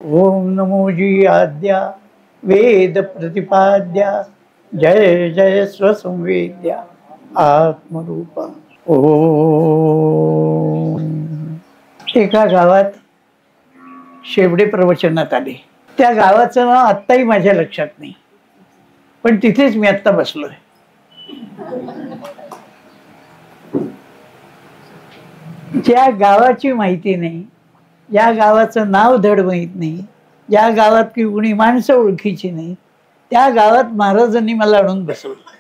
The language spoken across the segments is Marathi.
ओम नमो जी आद्या वेद प्रतिपाद्या जय जय स्वसंवेद्या आत्मरूपा. ओम. एका गावात शेवडे प्रवचनात आले. त्या गावाचं नाव आत्ताही माझ्या लक्षात नाही, पण तिथेच मी आत्ता बसलोय. ज्या गावाची माहिती नाही, या गावाचं नाव धड माहीत नाही, या गावात की कुणी माणसं ओळखीची नाही, त्या गावात महाराजांनी मला आणून बसवलं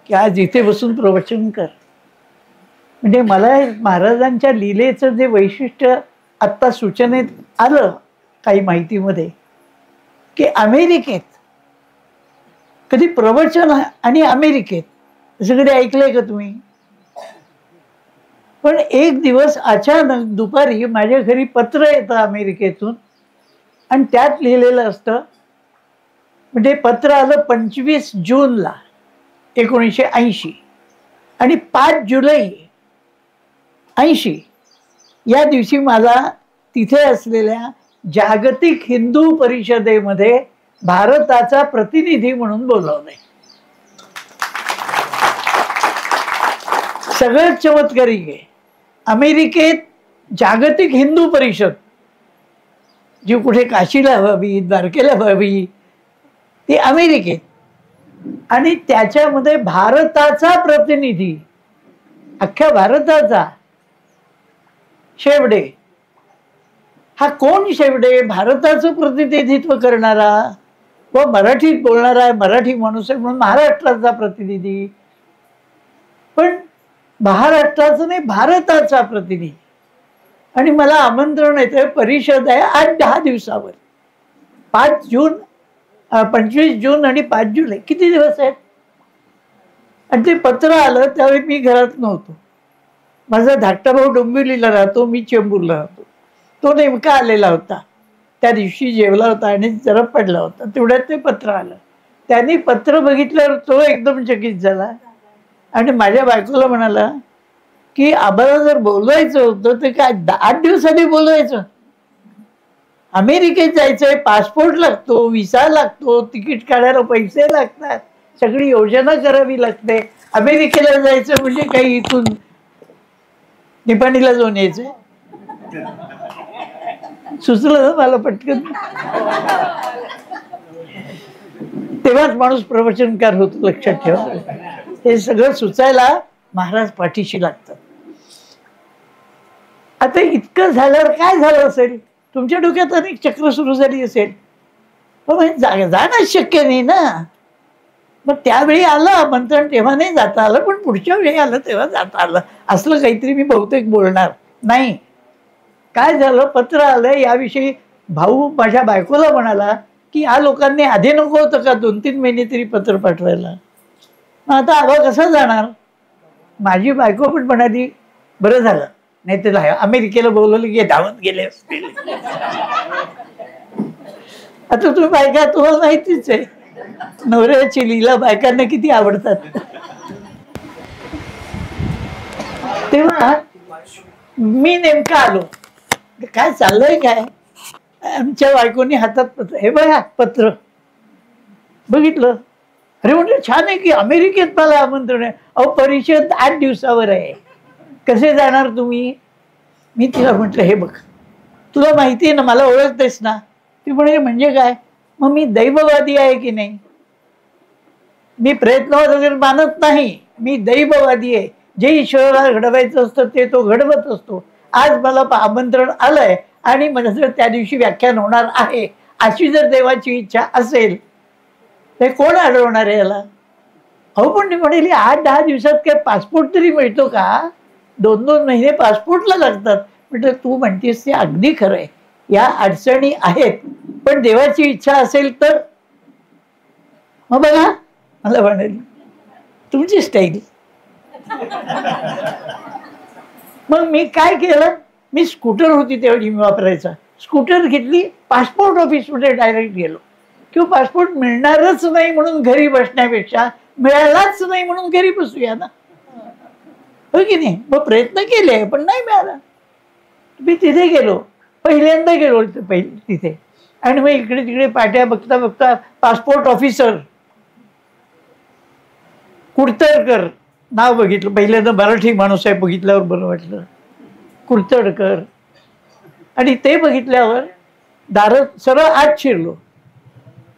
की आज इथे बसून प्रवचन कर. म्हणजे मला महाराजांच्या लीलेचं जे वैशिष्ट्य आत्ता सूचनेत आलं काही माहितीमध्ये, की अमेरिकेत कधी प्रवचन आणि अमेरिकेत असं कधी ऐकलंय का तुम्ही? पण एक दिवस अचानक दुपारी माझ्या घरी पत्र येतं अमेरिकेतून आणि त्यात लिहिलेलं असतं, म्हणजे पत्र आलं 25 जूनला 1980 आणि 5 जुलै 80 या दिवशी मला तिथे असलेल्या जागतिक हिंदू परिषदेमध्ये भारताचा प्रतिनिधी म्हणून बोलावलंय. सगळं चमत्कारिक आहे. अमेरिकेत जागतिक हिंदू परिषद, जी कुठे काशीला व्हावी, द्वारकेला व्हावी, ती अमेरिकेत, आणि त्याच्यामध्ये भारताचा प्रतिनिधी, अख्ख्या भारताचा, शेवडे. हा कोण शेवडे? भारताचं प्रतिनिधित्व करणारा व मराठीत बोलणारा, मराठी माणूस आहे म्हणून महाराष्ट्राचा प्रतिनिधी, पण महाराष्ट्राचं नाही, भारताचा प्रतिनिधी. आणि मला आमंत्रण येतंय, परिषद आहे 8-10 दिवसावर, 5 जून 25 जून आणि 5 जुलै, किती दिवस आहेत? आणि ते पत्र आलं त्यावेळी मी घरात नव्हतो. माझा धाकटा भाऊ डोंबिवलीला राहतो, मी चेंबूरला राहतो. तो नेमका आलेला होता, त्या दिवशी जेवला होता आणि जरा पडला होता. तेवढ्यात ते पत्र आलं. त्यांनी पत्र बघितल्यावर तो एकदम चकित झाला आणि माझ्या बायकोला म्हणाला की आम्हाला जर बोलवायचं होतं तर काय 8 दिवस आधी बोलवायचं? अमेरिकेत जायचंय, पासपोर्ट लागतो, व्हिसा लागतो, तिकीट काढायला पैसे लागतात, सगळी योजना करावी लागते. अमेरिकेला जायचं म्हणजे काही इथून निपाणीला जाऊन यायचंय? सुचलं ना मला पटकन. तेव्हाच माणूस प्रवचनकार होतो, लक्षात ठेवा. हे सगळं सुचायला महाराज पाठीशी लागतात. आता इतकं झाल्यावर काय झालं असेल? तुमच्या डोक्यात अनेक चक्र सुरू झाली असेल, पण जाणं शक्य नाही ना. मग त्यावेळी आलं आमंत्रण, तेव्हा नाही जाता आलं, पण पुढच्या वेळी आलं तेव्हा जाता आलं. असलं काहीतरी मी बहुतेक बोलणार नाही. काय झालं, पत्र आलं याविषयी. भाऊ माझ्या बायकोला म्हणाला की या लोकांनी आधी नको होतं का 2-3 महिने तरी पत्र पाठवायला? मग आता आबा कसं जाणार? माझी बायको पण म्हणाली बरं झालं, नाही तर अमेरिकेला बोलवलं की धावत गेले असतील. आता तुम्ही बायका, तुम्हाला माहितीच आहे नवऱ्याची लीला बायकांना किती आवडतात. तेव्हा मी नेमका आलो, काय चाललंय काय? आमच्या बायकोनी हातात पत्र, हे बघा पत्र बघितलं. अरे म्हणजे छान आहे की अमेरिकेत मला आमंत्रण आहे. अहो परिषद 8 दिवसावर आहे, कसे जाणार तुम्ही? मी तिला म्हटलं हे बघ, तुला माहिती आहे ना, मला ओळखतेस ना? ती म्हणे म्हणजे काय? मग मी दैववादी आहे की नाही? मी प्रयत्नवाद वगैरे मानत नाही, मी दैववादी आहे. जे ईश्वराला घडवायचं असतं ते तो घडवत असतो. आज मला आमंत्रण आलंय आणि मला जर त्या दिवशी व्याख्यान होणार आहे, अशी जर देवाची इच्छा असेल तर कोण अडवणार आहे याला? अहो पण ती म्हणेली 8-10 दिवसात काय पासपोर्ट तरी मिळतो का? 2-2 महिने पासपोर्टला लागतात. म्हटलं तू म्हणतेस ते अगदी खरं आहे, या अडचणी आहेत, पण देवाची इच्छा असेल तर. मग बघा, मला म्हणाली तुमची स्टाईल. मग मी काय केलं, मी स्कूटर होती तेवढी मी वापरायचा, स्कूटर घेतली, पासपोर्ट ऑफिसमध्ये डायरेक्ट गेलो. किंवा पासपोर्ट मिळणारच नाही म्हणून घरी बसण्यापेक्षा मिळालाच नाही म्हणून घरी बसूया ना, हो की नाही? मग प्रयत्न केले पण नाही मिळाला. मी तिथे गेलो, पहिल्यांदा गेलो तिथे. आणि मग इकडे तिकडे पाट्या बघता बघता पासपोर्ट ऑफिसर कुडतरकर नाव बघितलं. पहिल्यांदा मराठी माणूस आहे बघितल्यावर बरं वाटलं, कुडतरकर. आणि ते बघितल्यावर दारात सरळ आत शिरलो.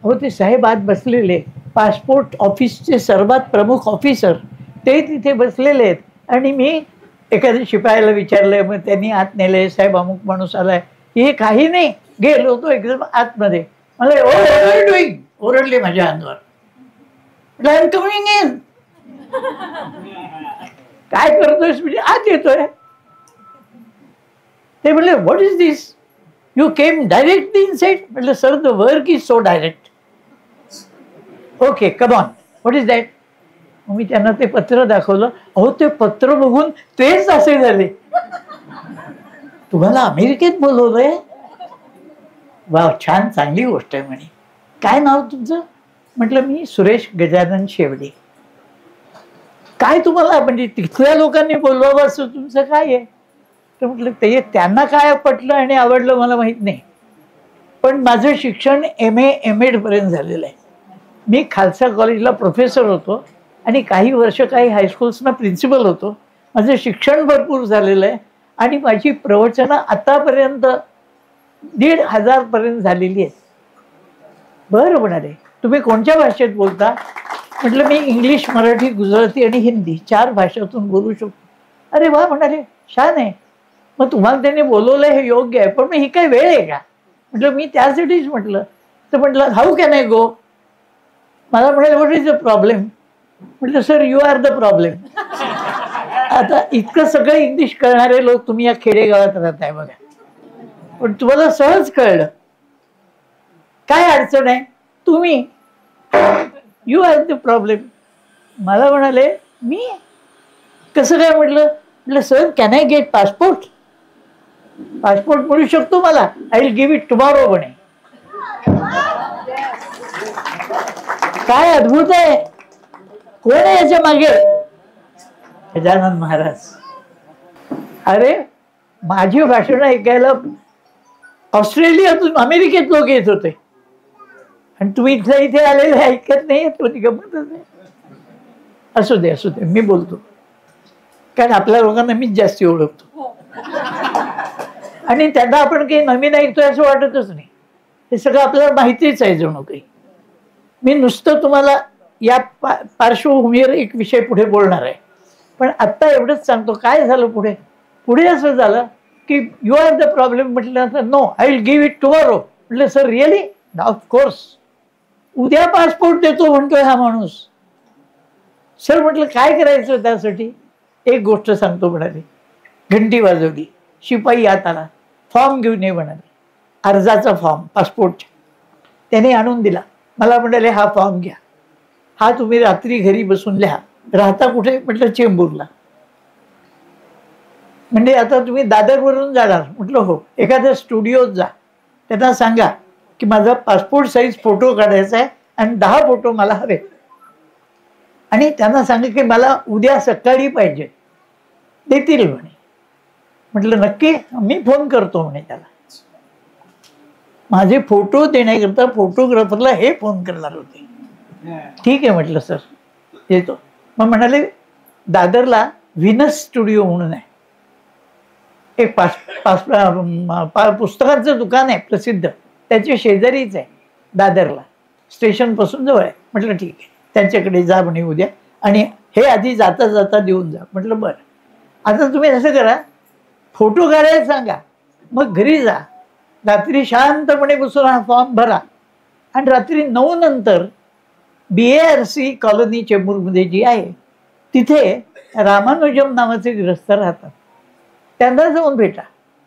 हो, ते साहेब आत बसलेले, पासपोर्ट ऑफिसचे सर्वात प्रमुख ऑफिसर ते तिथे बसलेले आहेत. आणि मी एखाद्या शिपायाला विचारलंय, मग त्यांनी आत नेले, साहेब अमुक माणूस आलाय. हे काही नाही, गेलो होतो एकदम आतमध्ये. मला डुईंग ओरडले माझ्या अंगावर. I am coming in. काय करतोयस म्हणजे आत येतोय. ते म्हणले what is this, you came directly inside. म्हटलं sir the work is so direct. Okay come on, what is that. मी त्यांना ते पत्र दाखवलं. अहो ते पत्र बघून तेच असे झाले, तुम्हाला अमेरिकेत बोलवलंय. वा, छान, चांगली गोष्ट आहे म्हणे. काय नाव तुमचं. म्हटलं मी सुरेश गजानन शेवडे. काय तुम्हाला म्हणजे तिथल्या लोकांनी बोलवावं असं तुमचं काय आहे. तर म्हटलं ते त्यांना काय पटलं आणि आवडलं मला माहीत नाही, पण माझं शिक्षण MA MEd पर्यंत झालेलं आहे. मी खालसा कॉलेजला प्रोफेसर होतो आणि काही वर्ष काही हायस्कूल्सना प्रिन्सिपल होतो. माझं शिक्षण भरपूर झालेलं आहे आणि माझी प्रवचनं आतापर्यंत 1,500 पर्यंत झालेली आहेत. बरं म्हणाले, तुम्ही कोणत्या भाषेत बोलता. म्हटलं मी इंग्लिश, मराठी, गुजराती आणि हिंदी 4 भाषातून बोलू शकतो. अरे वा म्हणाले, छान आहे. मग तुम्हाला त्यांनी बोलवलं हे योग्य आहे, पण मग ही काय वेळ आहे का. म्हटलं मी त्यासाठीच म्हटलं. तर म्हटलं हाऊ कॅन आय गो. मला म्हणाले व्हॉट इज द प्रॉब्लेम. म्हटलं sir you are the problem. आता इतकं सगळं इंग्लिश कळणारे लोक तुम्ही या खेडेगावात राहताय बघा, पण तुम्हाला सहज कळलं. काय अडचण आहे, तुम्ही यू आर द प्रॉब्लेम. मला म्हणाले मी कसं काय. म्हटलं sir can I get passport. Passport मिळू शकतो मला, I will give it tomorrow म्हणे. काय अद्भुत आहे. कोण आहे याच्या मागे. गजानन महाराज. अरे माझी भाषण ऐकायला ऑस्ट्रेलियातून अमेरिकेत लोक येत होते आणि तुम्ही इथल्या इथे आलेले ऐकत नाही. तो गमतच नाही. असू दे असू दे, मी बोलतो, कारण आपल्या लोकांना मीच जास्ती ओळखतो आणि त्यांना आपण काही नवीन ऐकतोय असं वाटतच नाही. हे सगळं आपल्याला माहितीच आहे जणू काही. मी नुसतं तुम्हाला या पार्श्वभूमीवर एक विषय पुढे बोलणार आहे, पण आत्ता एवढंच सांगतो काय झालं पुढे. पुढे असं झालं की यू आर द प्रॉब्लेम. म्हटल्यानंतर no, I will give it tomorrow. म्हटलं सर रिअली. ऑफकोर्स. उद्या पासपोर्ट देतो म्हणतोय हा माणूस. सर म्हटलं काय करायचं त्यासाठी. एक गोष्ट सांगतो म्हणाले. घंटी वाजवली, शिपाई आत आला, फॉर्म घेऊन ये म्हणाले, अर्जाचा फॉर्म पासपोर्टचा. त्याने आणून दिला. मला म्हणाले हा फॉर्म घ्या, हा तुम्ही रात्री घरी बसून लिहा. राहता कुठे. म्हटलं चेंबूरला. म्हणजे आता तुम्ही दादरवरून जाणार. म्हटलं हो. एखाद्या स्टुडिओत जा, त्यांना सांगा की माझा पासपोर्ट साईज फोटो काढायचा आहे आणि 10 फोटो मला हवे, आणि त्यांना सांगा की मला उद्या सकाळी पाहिजे. देतील म्हणे. म्हटलं नक्की. मी फोन करतो म्हणे त्याला. माझे फोटो देण्याकरता फोटोग्राफरला हे फोन करणार होते. ठीक आहे म्हटलं सर येतो. मग म्हणाले दादरला व्हिनस स्टुडिओ म्हणून आहे, एक पुस्तकांचं दुकान आहे प्रसिद्ध, त्याच्या शेजारीच आहे दादरला, स्टेशनपासून जवळ आहे. म्हटलं ठीक आहे, त्यांच्याकडे जा म्हणे उद्या, आणि हे आधी जाता जाता देऊन जा. म्हटलं बरं. आता तुम्ही असं करा, फोटो काढायला सांगा, मग घरी जा, रात्री शांतपणे बसून हा फॉर्म भरा, आणि रात्री 9 नंतर BARC कॉलनी चेंबूरमध्ये जी आहे तिथे रामानुजम नावाचे गृहस्थ राहतात. त्यांना जाऊन भेटा,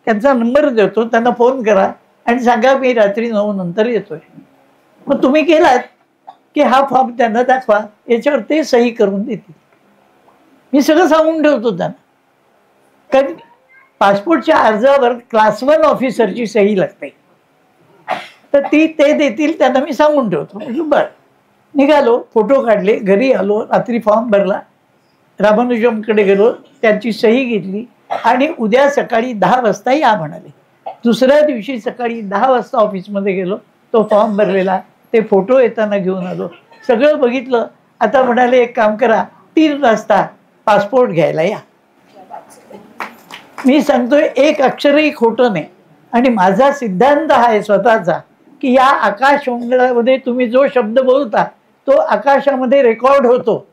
त्यांचा नंबर देतो, त्यांना फोन करा आणि सांगा मी रात्री 9 नंतर येतोय. मग तुम्ही केलात की हा फॉर्म त्यांना दाखवा, याच्यावर ते सही करून देतील. मी सगळं सांगून ठेवतो त्यांना, कारण पासपोर्टच्या अर्जावर क्लास 1 ऑफिसरची सही लागते, तर ते देतील, त्यांना मी सांगून ठेवतो. म्हटलं बरं. निघालो, फोटो काढले, घरी आलो, रात्री फॉर्म भरला, रामानुजमकडे गेलो, त्यांची सही घेतली आणि उद्या सकाळी 10 वाजता या म्हणाले. दुसऱ्या दिवशी सकाळी 10 वाजता ऑफिसमध्ये गेलो, तो फॉर्म भरलेला, ते फोटो येताना घेऊन आलो, सगळं बघितलं. आता म्हणाले एक काम करा, 3 वाजता पासपोर्ट घ्यायला या. मी सांगतोय एक अक्षरही खोटं नाही. आणि माझा सिद्धांत हा आहे स्वतःचा, की या आकाशमंडळामध्ये तुम्ही जो शब्द बोलता तो आकाशामध्ये रेकॉर्ड होतो.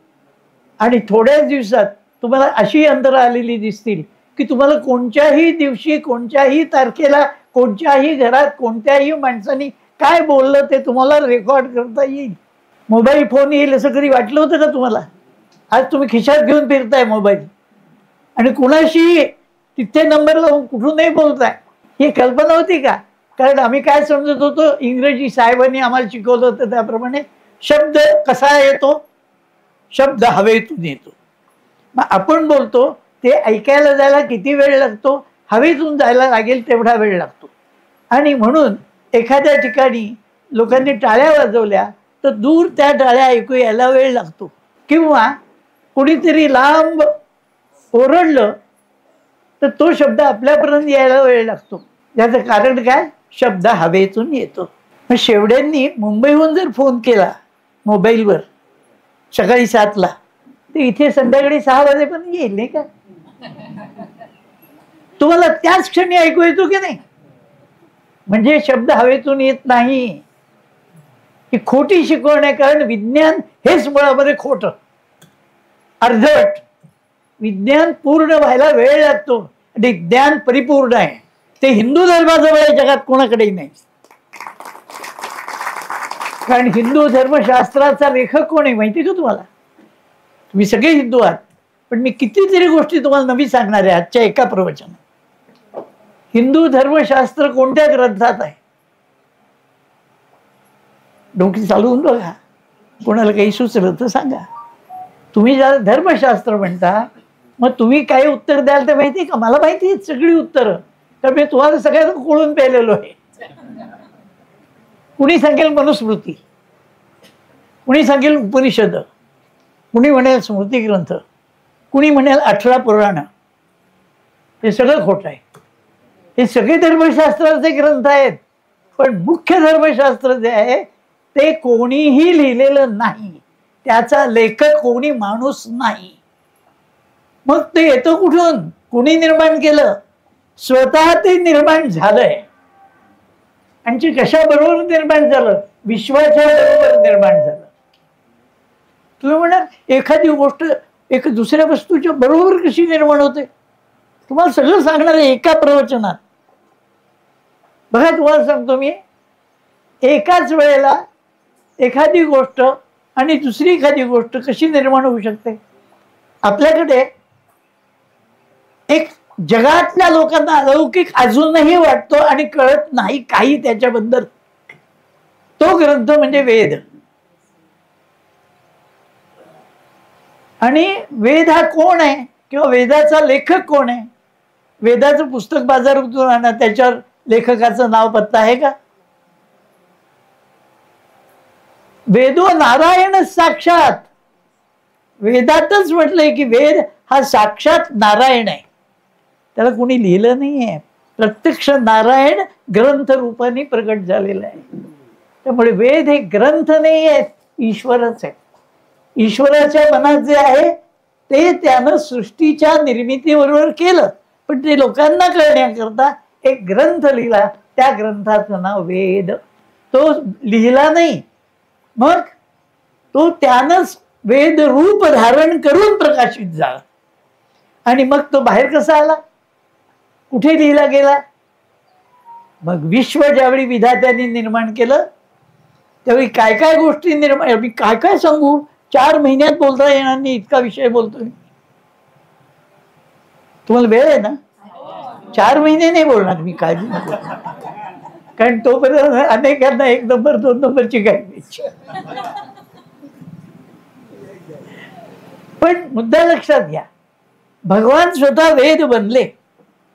आणि थोड्याच दिवसात तुम्हाला अशी अंतरं आलेली दिसतील की तुम्हाला कोणत्याही दिवशी, कोणत्याही तारखेला, कोणत्याही घरात, कोणत्याही माणसाने काय बोललं ते तुम्हाला रेकॉर्ड करता येईल. मोबाईल फोन येईल असं कधी वाटलं होतं का तुम्हाला? आज तुम्ही खिशात घेऊन फिरताय मोबाईल, आणि कुणाशी तिथे नंबर लावून कुठूनही बोलताय. ही कल्पना होती का? कारण आम्ही काय समजत होतो, इंग्रजी साहेबांनी आम्हाला शिकवलं होतं त्याप्रमाणे शब्द कसा येतो, शब्द हवेतून येतो. मग आपण बोलतो ते ऐकायला जायला किती वेळ लागतो, हवेतून जायला लागेल तेवढा वेळ लागतो. आणि म्हणून एखाद्या ठिकाणी लोकांनी टाळ्या वाजवल्या तर दूर त्या टाळ्या ऐकू यायला वेळ लागतो. किंवा कुणीतरी लांब ओरडलं तर तो शब्द आपल्यापर्यंत यायला वेळ लागतो. याचं कारण काय? शब्द हवेतून येतो. मग शेवड्यांनी मुंबईहून जर फोन केला मोबाईलवर सकाळी 7ला, तर इथे संध्याकाळी 6 वाजेपर्यंत येईल, नाही का? तुम्हाला त्याच क्षणी ऐकू येतो की नाही? म्हणजे शब्द हवेतून येत नाही. ही खोटी शिकवण आहे. कारण विज्ञान हेच मुळामध्ये खोटं, अर्धवट. विज्ञान पूर्ण व्हायला वेळ लागतो आणि ज्ञान परिपूर्ण आहे. ते हिंदू धर्माजवळ जगात कोणाकडेही नाही. कारण हिंदू धर्मशास्त्राचा लेखक कोण आहे माहिती का तुम्हाला? तुम्ही सगळे हिंदू आहात, पण मी कितीतरी गोष्टी तुम्हाला नवी सांगणार आहे आजच्या एका प्रवचनात. हिंदू धर्मशास्त्र कोणत्या ग्रंथात आहे? डोकी चालवून बघा, कोणाला काही सुचलं तर सांगा. तुम्ही ज्याला धर्मशास्त्र म्हणता, मग तुम्ही काय उत्तर द्याल ते माहिती का? मला माहिती आहेत सगळी उत्तरं, तर मी तुम्हाला सगळ्यांना कोळून पेलेलो आहे. कुणी सांगेल मनुस्मृती, कुणी सांगेल उपनिषद, कुणी म्हणेल स्मृती ग्रंथ, कुणी म्हणेल 18 पुराण. हे सगळं खोटं आहे. हे सगळे धर्मशास्त्राचे ग्रंथ आहेत, पण मुख्य धर्मशास्त्र जे आहे ते कोणीही लिहिलेलं नाही. त्याचा लेखक कोणी माणूस नाही. मग ते येतं कुठून? कुणी निर्माण केलं? स्वतः ते निर्माण झालंय. आणि ते कशाबरोबर निर्माण झालं? विश्वाच्या बरोबर निर्माण झालं. तुम्ही म्हणाल एखादी गोष्ट एक दुसऱ्या वस्तूच्या बरोबर कशी निर्माण होते? तुम्हाला सगळं सांगणार आहे एका प्रवचनात. बघा, तुम्हाला सांगतो मी, एकाच वेळेला एखादी गोष्ट आणि दुसरी एखादी गोष्ट कशी निर्माण होऊ शकते. आपल्याकडे एक जगातल्या लोकांना अलौकिक अजूनही वाटतो आणि कळत नाही काही त्याच्याबद्दल. तो ग्रंथ म्हणजे वेद. आणि वेद हा कोण आहे किंवा वेदाचा लेखक कोण आहे? वेदाचं पुस्तक बाजारातून आणा, त्याच्यावर लेखकाचं नाव पत्ता आहे का? वेदो नारायण साक्षात. वेदातच म्हटलंय की वेद हा साक्षात नारायण आहे. त्याला कोणी लिहिलं नाहीये. प्रत्यक्ष नारायण ग्रंथ रूपाने प्रकट झालेला आहे. त्यामुळे वेद हे ग्रंथ नाही आहेत, ईश्वरच आहे. ईश्वराच्या मनात जे आहे ते त्यानं सृष्टीच्या निर्मितीबरोबर केलं, पण ते लोकांना कळण्याकरता एक ग्रंथ लिहिला. त्या ग्रंथाचं नाव वेद. तो लिहिला नाही, मग तो त्यानंच वेद रूप धारण करून प्रकाशित झाला. आणि मग तो बाहेर कसा आला? कुठे लिहिला गेला? मग विश्व ज्यावेळी विधात्याने निर्माण केलं त्यावेळी काय काय गोष्टी निर्माण, मी काय काय सांगू, 4 महिन्यात बोलता येणार नाही इतका विषय बोलतो मी. तुम्हाला वेळ आहे ना? 4 महिने नाही बोलणार मी, काळजी नको, कारण तोपर्यंत अनेकांना 1 नंबर 2 नंबरची काय द्यायची. पण मुद्दा लक्षात घ्या, भगवान स्वतः वेद बनले.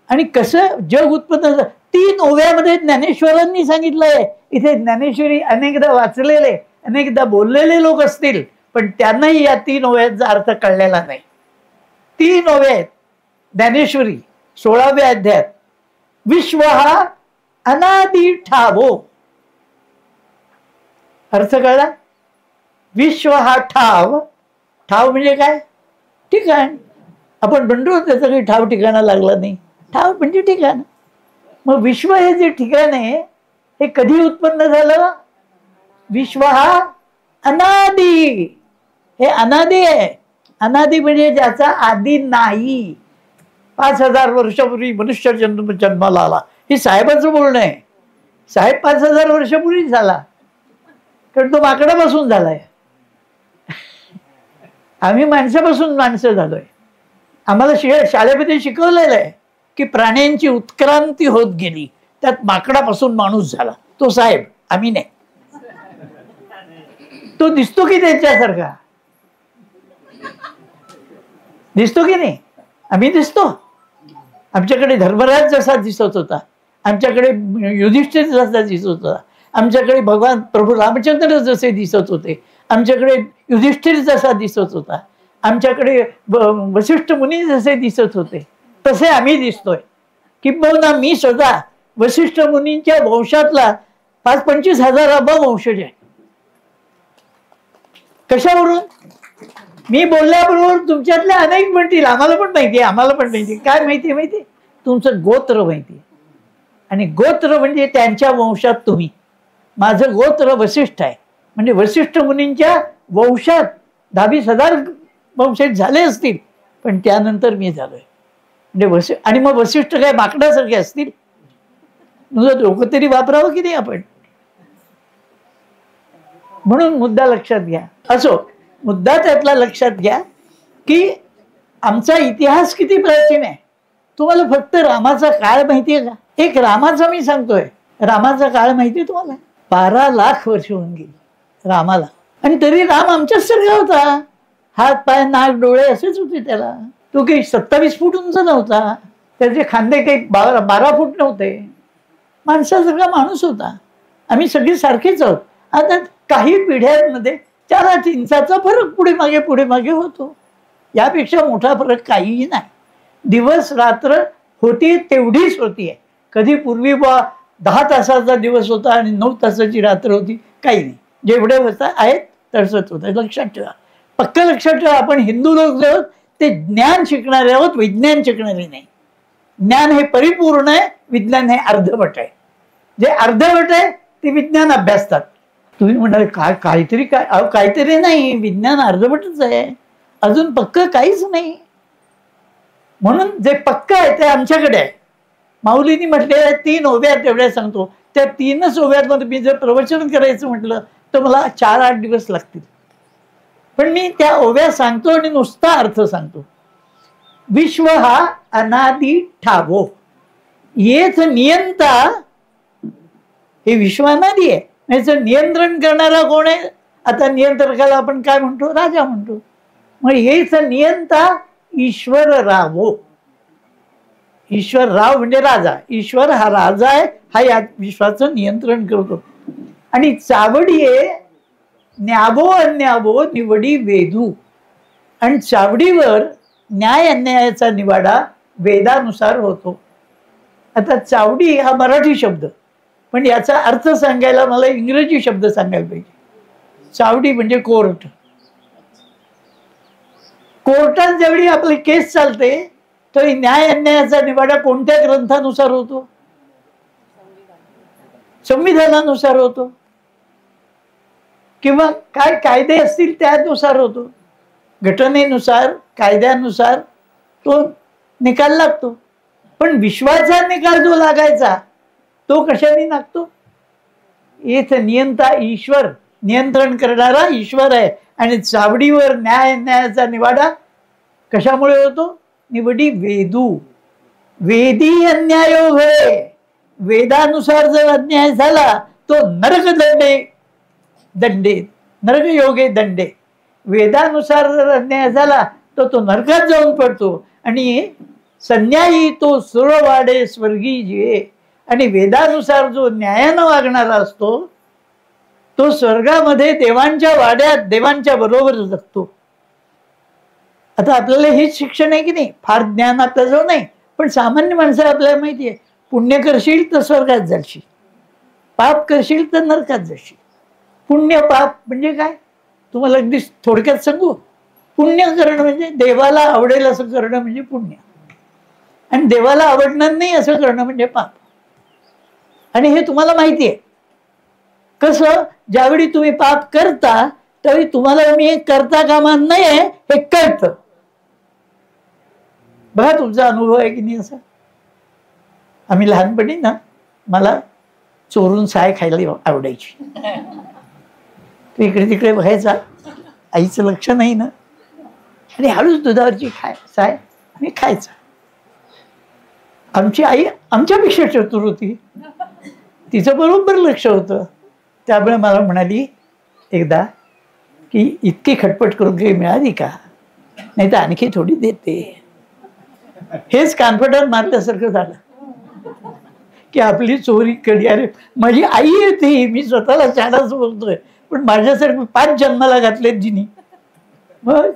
आणि कसं जग उत्पन्न झालं 3 ओव्यामध्ये ज्ञानेश्वरांनी सांगितलंय. इथे ज्ञानेश्वरी अनेकदा वाचलेले, अनेकदा बोललेले लोक असतील, पण त्यांनाही या 3 ओव्यांचा अर्थ कळलेला नाही. 3 ओव्या आहेत ज्ञानेश्वरी 16व्या अध्यायात. विश्व हा अनादि ठावो. अर्थ कळला? विश्व हा ठाव. ठाव म्हणजे काय? ठिकाण. आपण म्हणतो त्याचं काही ठाव ठिकाणा लागला नाही. ठाव म्हणजे ठिकाण. मग विश्व हे जे ठिकाण आहे हे कधी उत्पन्न झालं? विश्व हा अनादि. हे अनादि आहे. अनादि म्हणजे ज्याचा आदि नाही. 5000 वर्षापूर्वी मनुष्य जन्माला आला, हे साहेबांचं बोलणं आहे. साहेब 5000 वर्षापूर्वी झाला, कारण तो माकडापासून झालाय. आम्ही माणसापासून माणसं झालोय. आम्हाला शाळेमध्ये शिकवलेलं आहे की प्राण्यांची उत्क्रांती होत गेली, त्यात माकडापासून माणूस झाला. तो साहेब, आम्ही नाही. तो दिसतो की त्याच्यासारखा? दिसतो की नाही? आम्ही दिसतो. आमच्याकडे धर्मराज जसा दिसत होता, आमच्याकडे युधिष्ठिर जसा दिसत होता, आमच्याकडे भगवान प्रभू रामचंद्र जसे दिसत होते, आमच्याकडे युधिष्ठिर जसा दिसत होता, आमच्याकडे वसिष्ठ मुनी जसे दिसत होते, तसे आम्ही दिसतोय. किंबहुना मी स्वतः वसिष्ठ मुनींच्या वंशातला 25-25 हजारावा वंशज आहे. कशावरून? मी बोलल्याबरोबर तुमच्यातले अनेक म्हणतील आम्हाला पण माहिती, आम्हाला पण माहिती. काय माहिती? माहिती तुमचं गोत्र माहिती. आणि गोत्र म्हणजे त्यांच्या वंशात तुम्ही. माझं गोत्र वसिष्ठ आहे, म्हणजे वसिष्ठ मुनींच्या वंशात 10-20 हजार वंशज झाले असतील, पण त्यानंतर मी झालोय. म्हणजे आणि मग वसिष्ठ काय माकडासारखे असतील? डोकं तरी वापरावं की नाही आपण? म्हणून मुद्दा लक्षात घ्या. असो, मुद्दा त्यातला लक्षात घ्या की आमचा इतिहास किती प्राचीन आहे. तुम्हाला फक्त रामाचा काळ माहितीये का? एक रामाचा मी सांगतोय, रामाचा काळ माहितीये तुम्हाला? 12 लाख वर्ष होऊन गेली रामाला, आणि तरी राम आमच्याच सारखा होता. हात पाय नाक डोळे असेच होते त्याला. तो काही 27 फूट उंच नव्हता, त्याचे खांदे काही 12 फूट नव्हते. माणसासारखा माणूस होता. आम्ही सगळे सारखेच आहोत. आता काही पिढ्यांमध्ये 4-8 इंचाचा फरक पुढे मागे होतो. यापेक्षा मोठा फरक काहीही नाही. दिवस रात्र होती तेवढीच होतीये. कधी पूर्वी 10 तासाचा दिवस होता आणि 9 तासाची रात्र होती, काही नाही. जेवढे होता आहेत तसंच होतं. लक्षात ठेवा, पक्क लक्षात ठेवा. आपण हिंदू लोक जे आहोत ते ज्ञान शिकणारे आहोत, विज्ञान शिकणारे नाही. ज्ञान हे परिपूर्ण आहे, विज्ञान हे अर्धवट आहे. जे अर्धवट आहे ते विज्ञान अभ्यासतात. तुम्ही म्हणाले काहीतरी काहीतरी नाही, विज्ञान अर्धवटच आहे, अजून पक्क काहीच नाही. म्हणून जे पक्क आहे ते आमच्याकडे आहे. माऊलींनी म्हटले 3 ओव्या तेवढ्या सांगतो. त्या 3च ओव्यांमध्ये मी जर प्रवचन करायचं म्हटलं तर मला 4-8 दिवस लागतील. पण मी त्या ओव्या सांगतो आणि नुसता अर्थ सांगतो. विश्व हा अनादि ठावो. येथ नियंता, हे विश्व अनादि आहे. याचं नियंत्रण करणारा कोण आहे? आता नियंत्रकाला आपण काय म्हणतो? राजा म्हणतो. मग हेच नियंता ईश्वर रावो. ईश्वर राव म्हणजे राजा. ईश्वर हा राजा आहे, हा या विश्वाचं नियंत्रण करतो. आणि चावडीये न्यावो अन्यावो निवडी वेधू. आणि चावडीवर न्याय अन्यायाचा निवाडा वेदानुसार होतो. आता चावडी हा मराठी शब्द, पण याचा अर्थ सांगायला मला इंग्रजी शब्द सांगायला पाहिजे. चावडी म्हणजे कोर्ट. कोर्टात जेवढी आपली केस चालते तरी न्याय अन्यायाचा निवाडा कोणत्या ग्रंथानुसार होतो? संविधानानुसार होतो. किंवा काय कायदे असतील त्यानुसार होतो. घटनेनुसार, कायद्यानुसार तो निकाल लागतो. पण विश्वाचा निकाल जो लागायचा तो कशाने लागतो? येथ नियंता ईश्वर, नियंत्रण करणारा ईश्वर आहे. आणि चावडीवर न्याय अन्यायाचा निवाडा कशामुळे होतो? निवडी वेदू. वेदी अन्यायो होय. वेदानुसार जर अन्याय झाला तो नरक दंडे नरक योगे दंडे. वेदानुसार जर अन्याय झाला तर तो नरकात जाऊन पडतो. आणि संन्यायी तो सुरवाडे स्वर्गी जिये. आणि वेदानुसार जो न्यायानं वागणारा असतो तो स्वर्गामध्ये देवांच्या वाड्यात देवांच्या बरोबर जगतो. आता आपल्याला हेच शिक्षण आहे की नाही? फार ज्ञान आपल्याजवळ नाही, पण सामान्य माणसं आपल्याला माहिती आहे पुण्य करशील तर स्वर्गात जाशील, पाप करशील तर नरकात जाशील. पुण्य पाप म्हणजे काय तुम्हाला अगदी थोडक्यात सांगू. पुण्य करणं म्हणजे देवाला आवडेल असं करणं म्हणजे पुण्य, आणि देवाला आवडणार नाही असं करणं म्हणजे पाप. आणि हे तुम्हाला माहिती आहे. कसं, ज्यावेळी तुम्ही पाप करता त्यावेळी तुम्हाला मी करता कामा नाही हे कळतं. बघा तुमचा अनुभव आहे की नाही असा. आम्ही लहानपणी ना, मला चोरून साय खायला आवडायची. तो इकडे तिकडे बघायचा, आईचं लक्ष नाही ना, आणि हळूच दुधावरची साय आणि खायचा. आमची आई आमच्यापेक्षा चतुर होती, तिचं बरोबर लक्ष होतं. त्यामुळे मला म्हणाली एकदा की इतकी खटपट करून काही मिळाली का, नाही तर आणखी थोडी देते. हेच कानफटात मारल्यासारखं झालं की आपली चोरी कधी. अरे माझी आई येते, मी स्वतःला छानच बोलतोय, पण माझ्यासारखं 5 जन्माला घातलेत जिनी. मग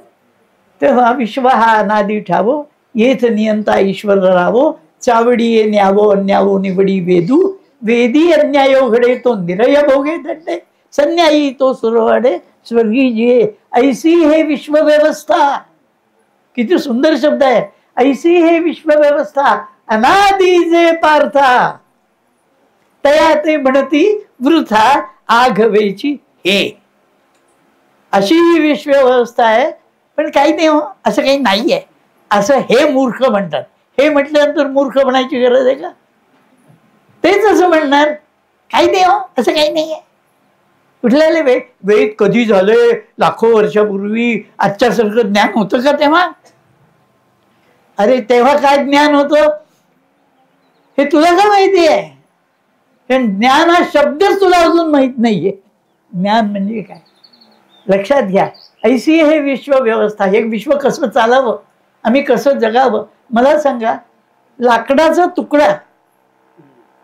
तेव्हा विश्व हा अनादी ठावो, येथ नियंता ईश्वर रावो, चावडी ये न्यावो अन्यावो निवडी वेदू, वेदी अन्यायो घडे तो निरय भोगे दंडे, संन्यायी तो सुरवाडे स्वर्गी जिये, ऐसी हे विश्व व्यवस्था. किती सुंदर शब्द आहे. ऐसी हे विश्व व्यवस्था अनादी जे पार्था, तया ते म्हणती वृथा आघवेची हे. अशी ही विश्व व्यवस्था आहे. पण काही नाही हो, असं काही नाहीये असं हे मूर्ख म्हणतात. हे म्हटल्यानंतर मूर्ख म्हणायची गरज आहे का? तेच असं म्हणणार, काही नाही हो, असं काही नाहीये. कुठल्याले वेद कधी झाले, लाखो वर्षापूर्वी. आजच्यासारखं ज्ञान होतं का तेव्हा? अरे तेव्हा काय ज्ञान होतं हे तुला का माहिती आहे? कारण ज्ञान हा शब्दच तुला अजून माहित नाहीये. ज्ञान म्हणजे काय लक्षात घ्या. ऐशी हे विश्व व्यवस्था, हे विश्व कसं चालावं, आम्ही कसं जगावं. मला सांगा, लाकडाचा तुकडा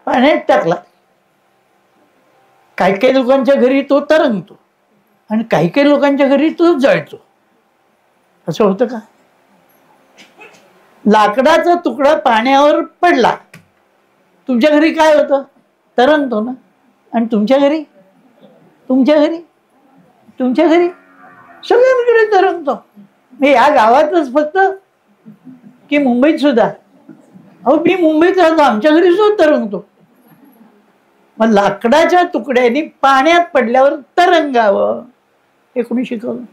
पाण्यात टाकला, काही काही लोकांच्या घरी तो तरंगतो आणि काही काही लोकांच्या घरी तो जळतो. असं होतं का? लाकडाचा तुकडा पाण्यावर पडला, तुमच्या घरी काय होतं? तरंगतो ना. आणि तुमच्या घरी सगळ्यांकडे तरंगतो. मी या गावातच फक्त की मुंबईत सुद्धा? अहो मी मुंबईत राहतो, आमच्या घरी सुद्धा तरंगतो. मग लाकडाच्या तुकड्याने पाण्यात पडल्यावर तरंगावं हे कोणी शिकवलं?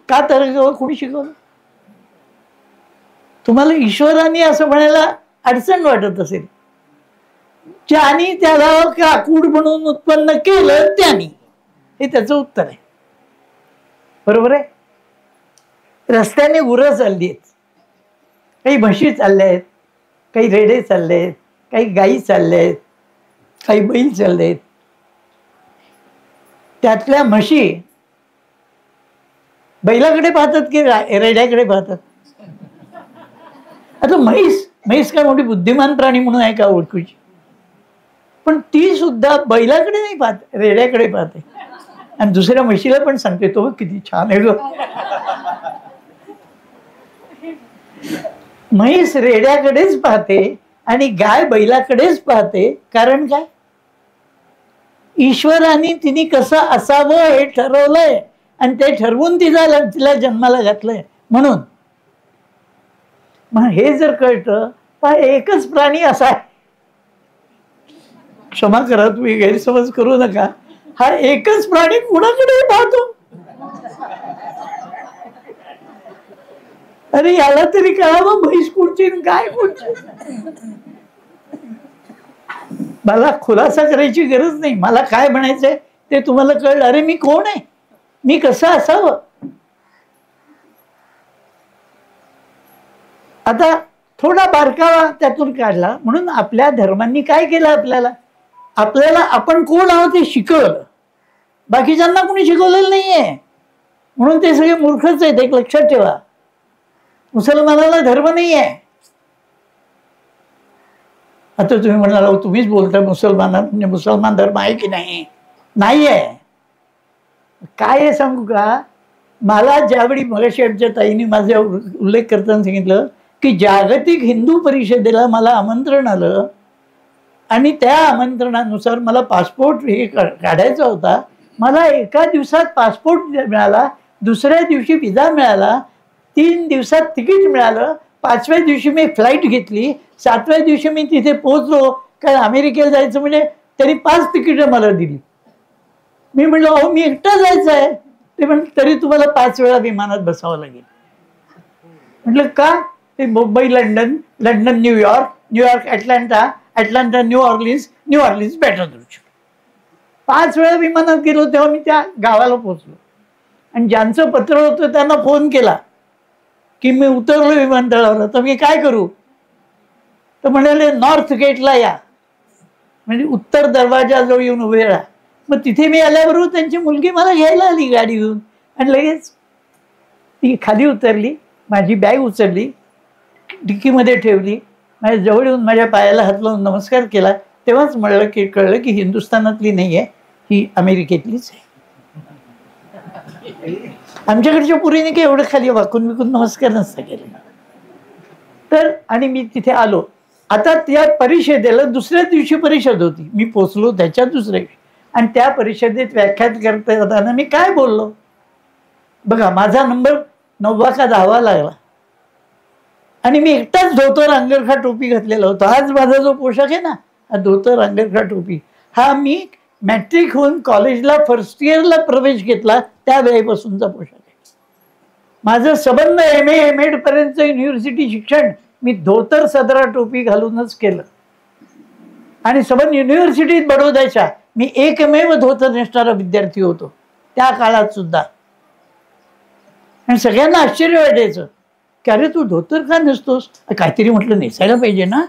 का तरंगावं कोणी शिकवलं? तुम्हाला ईश्वराने असं म्हणायला अडचण वाटत असेल, ज्याने त्याला काकूड म्हणून उत्पन्न केलं त्याने, हे त्याचं उत्तर आहे. बरोबर आहे. रस्त्याने गुरं चालली आहेत, काही म्हशी चालल्या आहेत, काही रेडे चालले आहेत, काही गायी चालल्या आहेत, काही बैल चालले आहेत. त्यातल्या म्हशी बैलाकडे पाहतात की रेड्याकडे पाहतात? आता म्हैस काय मोठी बुद्धिमान प्राणी म्हणून आहे का ओळखूची? पण ती सुद्धा बैलाकडे नाही पाहत, रेड्याकडे पाहते. आणि दुसऱ्या म्हशीला पण सांगते, तो किती छान आहे ग. म्हैस रेड्याकडेच पाहते आणि गाय बैलाकडेच पाहते. कारण काय? ईश्वराने तिने कसं असावं हे ठरवलंय आणि ते ठरवून तिला जन्माला घातलंय. म्हणून मग हे जर कळतं, हा एकच प्राणी असा आहे. क्षमा करा, तुम्ही गैरसमज करू नका. हा एकच प्राणी कुणाकडे पाहतो? अरे याला तरी कळावं, म्हैस कुठची गाय कुठची. मला खुलासा करायची गरज नाही. मला काय म्हणायचंय ते तुम्हाला कळलं. अरे मी कोण आहे, मी कसं असावं. आता थोडा बारकावा त्यातून काढला. म्हणून आपल्या धर्मांनी काय केलं, आपल्याला आपण कोण आहोत ते शिकवलं. बाकीच्यांना कोणी शिकवलेलं नाहीये, म्हणून ते सगळे मूर्खच आहेत. एक लक्षात ठेवा, मुसलमानाला धर्म नाही आहे. आता तुम्ही म्हणाला, तुम्हीच बोलता म्हणजे मुसलमान धर्म आहे की नाही? नाहीये. काय आहे सांगू का? मला ज्यावेळी मगाशी आमच्या ताईने माझा उल्लेख करताना सांगितलं की जागतिक हिंदू परिषदेला मला आमंत्रण आलं आणि त्या आमंत्रणानुसार मला पासपोर्ट हे काढायचा होता. मला एका दिवसात पासपोर्ट मिळाला, दुसऱ्या दिवशी विजा मिळाला, 3 दिवसात तिकीट मिळालं, 5व्या दिवशी मी फ्लाईट घेतली, 7व्या दिवशी मी तिथे पोहोचलो. कारण अमेरिकेला जायचं म्हणजे त्यांनी 5 तिकीटं मला दिली. मी म्हटलं अहो मी एकटा जायचं आहे. ते म्हणलं तरी तुम्हाला 5 वेळा विमानात बसावं लागेल. म्हटलं का? ते Mumbai London, London New York, New York Atlanta, Atlanta New Orleans, New Orleans Baton Rouge. 5 वेळा विमानात गेलो तेव्हा मी त्या गावाला पोहोचलो. आणि ज्यांचं पत्र होतं त्यांना फोन केला की मी उतरलो विमानतळावर, तर मी काय करू? तर म्हणाले नॉर्थ गेटला या, म्हणजे उत्तर दरवाजाजवळ येऊन उभे राहा. मग तिथे मी आल्याबरोबर त्यांची मुलगी मला घ्यायला आली गाडी घेऊन आणि लगेच ती खाली उतरली, माझी बॅग उचलली, डिक्कीमध्ये ठेवली, माझ्या जवळ येऊन माझ्या पायाला हात लावून नमस्कार केला. तेव्हाच कळलं की हिंदुस्थानातली नाही आहे, ही अमेरिकेतलीच आहे. आमच्याकडच्या पुरीने काही एवढं खाली वाकून विकून नमस्कार नसता केला. तर आणि मी तिथे आलो. आता त्या परिषदेला दुसऱ्या दिवशी परिषद होती, मी पोचलो त्याच्या दुसऱ्या दिवशी. आणि त्या परिषदेत व्याख्यान करताना मी काय बोललो बघा. माझा नंबर 9वा का 10वा लागला आणि मी एकटाच धोतर अंगरखा टोपी घातलेला होता. आज माझा जो पोशाख आहे ना, हा धोतर अंगरखा टोपी, हा मी मॅट्रिक होऊन कॉलेजला फर्स्ट इयरला प्रवेश घेतला त्यावेळेपासूनचा पोशाख आहे. माझं सबंध MA पर्यंत युनिव्हर्सिटी शिक्षण मी धोतर सदरा टोपी घालूनच केलं. आणि सबंध युनिव्हर्सिटीत बडोद्याच्या मी एकमेव धोतर नेसणारा विद्यार्थी होतो त्या काळात सुद्धा. आणि सगळ्यांना आश्चर्य वाटायचं की अरे तू धोतर का नेसतोस? काहीतरी म्हटलं नेसायला पाहिजे ना,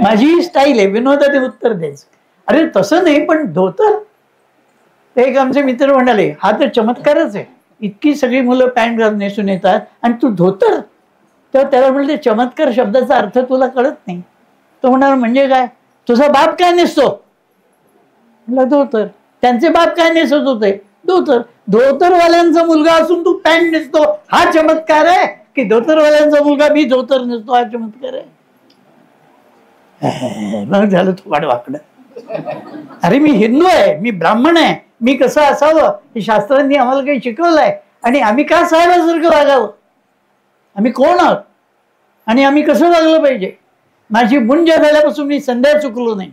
माझी स्टाईल आहे. विनोदाने उत्तर द्यायचं, अरे तसं नाही पण धोतर. एक आमचे मित्र म्हणाले हा तर चमत्कारच आहे, इतकी सगळी मुलं पॅन्ट घालून नेसून येतात आणि तू धोतर. तर त्याला म्हणले चमत्कार शब्दाचा अर्थ तुला कळत नाही. तो म्हणाला म्हणजे काय? तुझा बाप काय नेसतो? म्हटलं धोतर. त्यांचे बाप काय नेसत होते? धोतर. धोतरवाल्यांचा मुलगा असून तू पॅन्ट नेसतो, हा चमत्कार आहे की धोतरवाल्यांचा मुलगा मी धोतर नेसतो हा चमत्कार आहे? मग झालं थोडं वाकडं. अरे मी हिंदू आहे, मी ब्राह्मण आहे, मी कसं असावं हे शास्त्रांनी आम्हाला काही शिकवलंय. आणि आम्ही का साहेबासारखं वागावं? आम्ही कोण आहोत आणि आम्ही कसं वागलं पाहिजे? माझी मुंज झाल्यापासून मी संध्या चुकलो नाही.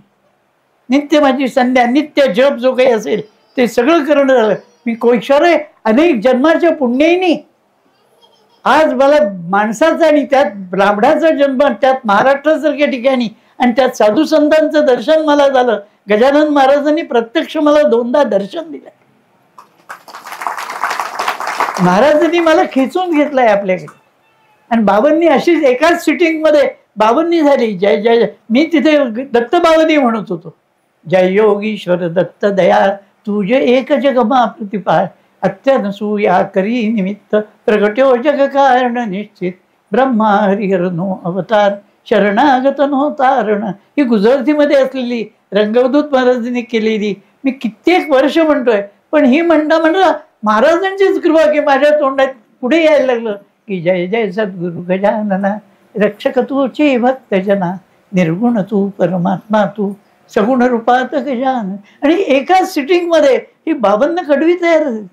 नित्य माझी संध्या, नित्य जप जो काही असेल ते सगळं करणं झालं. मी कोशारे अनेक जन्माच्या पुण्याईनी आज मला माणसाचा आणि त्यात ब्राह्मणाचा जन्म, त्यात महाराष्ट्रासारख्या ठिकाणी आणि त्यात साधू संतांचं दर्शन मला झालं. गजानन महाराजांनी प्रत्यक्ष मला 2दा दर्शन दिलं. महाराजांनी मला खेचून घेतलंय आपल्याकडे. आणि बाबांनी अशीच एकाच सिटिंग मध्ये बाबांनी झाली. जय जय. मी तिथे दत्त बाबांनी म्हणत होतो, जय योगीश्वर दत्त दया तुझे एक जगमा प्रतिपाळ अत्यनसूया करी निमित्त प्रगट्यो जग कारण निश्चित ब्रह्मा हरिहरनो अवतार शरणागत नो तारण. ही गुजरातीमध्ये असलेली रंगवदूत महाराजांनी केलेली मी कित्येक वर्ष म्हणतोय. पण ही म्हणता महाराजांचीच कृपा की माझ्या तोंडात पुढे यायला लागलं की जय जय सद्गुरु गजानना रक्षक तूचे भक्तजना निर्गुण तू परमात्मा तू सगुण रूपात गजानन. आणि एकाच सिटिंग मध्ये ही बाबांना कडवी तयार झाली.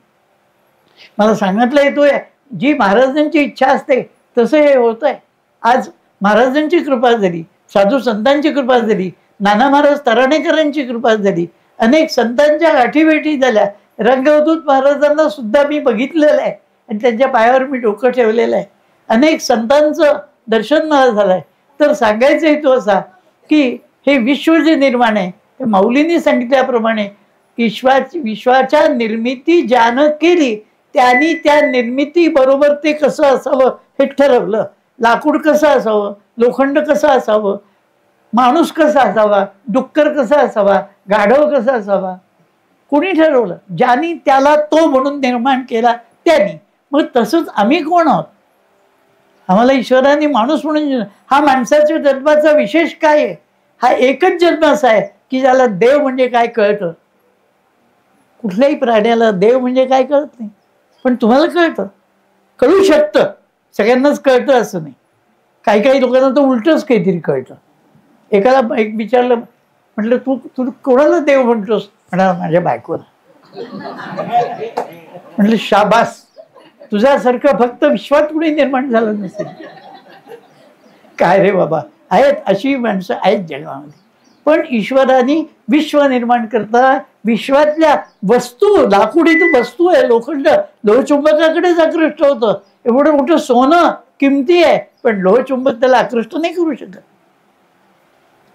मला सांगितलं येतोय जी महाराजांची इच्छा असते तसं हे होत आहे. आज महाराजांची कृपा झाली, साधू संतांची कृपा झाली, नाना महाराज तराणेकरांची कृपा झाली, अनेक संतांच्या गाठीभेटी झाल्या. रंगवदूत महाराजांना सुद्धा मी बघितलेलं आहे आणि त्यांच्या पायावर मी डोकं ठेवलेलं आहे. अनेक संतांचं दर्शन मला झालंय. तर सांगायचं हेतू असा की हे विश्व जे निर्माण आहे ते माऊलींनी सांगितल्याप्रमाणे विश्वाच्या निर्मिती ज्यानं केली त्यांनी त्या निर्मिती बरोबर ते कसं असावं हे ठरवलं. लाकूड कसं असावं, लोखंड कसं असावं, माणूस कसा असावा, डुक्कर कसा असावा, गाढव कसा असावा, कुणी ठरवलं? ज्यांनी त्याला तो म्हणून निर्माण केला त्यांनी. मग तसंच आम्ही कोण आहोत? आम्हाला ईश्वराने माणूस म्हणून. हा माणसाच्या जन्माचा विशेष काय आहे? हा एकच जन्म असा आहे की ज्याला देव म्हणजे काय कळतं. कुठल्याही प्राण्याला देव म्हणजे काय कळत नाही, पण तुम्हाला कळतं, कळू शकतं. सगळ्यांनाच कळतं असं नाही. काही काही लोकांना तर उलटच काहीतरी कळतं. एकाला एक विचारलं, म्हटलं तू तू कोणाला देव म्हणतोस? म्हणा माझ्या बायकोला. म्हटलं शाबास, तुझ्यासारखं फक्त विश्वात कुणी निर्माण झालं नसेल. काय रे बाबा, आहेत अशी माणसं आहेत जगामध्ये. पण ईश्वराने विश्व निर्माण करता विश्वातल्या वस्तू, लाकुडी तर वस्तू आहे, लोखंड लोहचुंबकाकडेच आकृष्ट होतं. एवढं मोठं सोनं किमती आहे, पण लोहचुंबक त्याला आकृष्ट नाही करू शकत.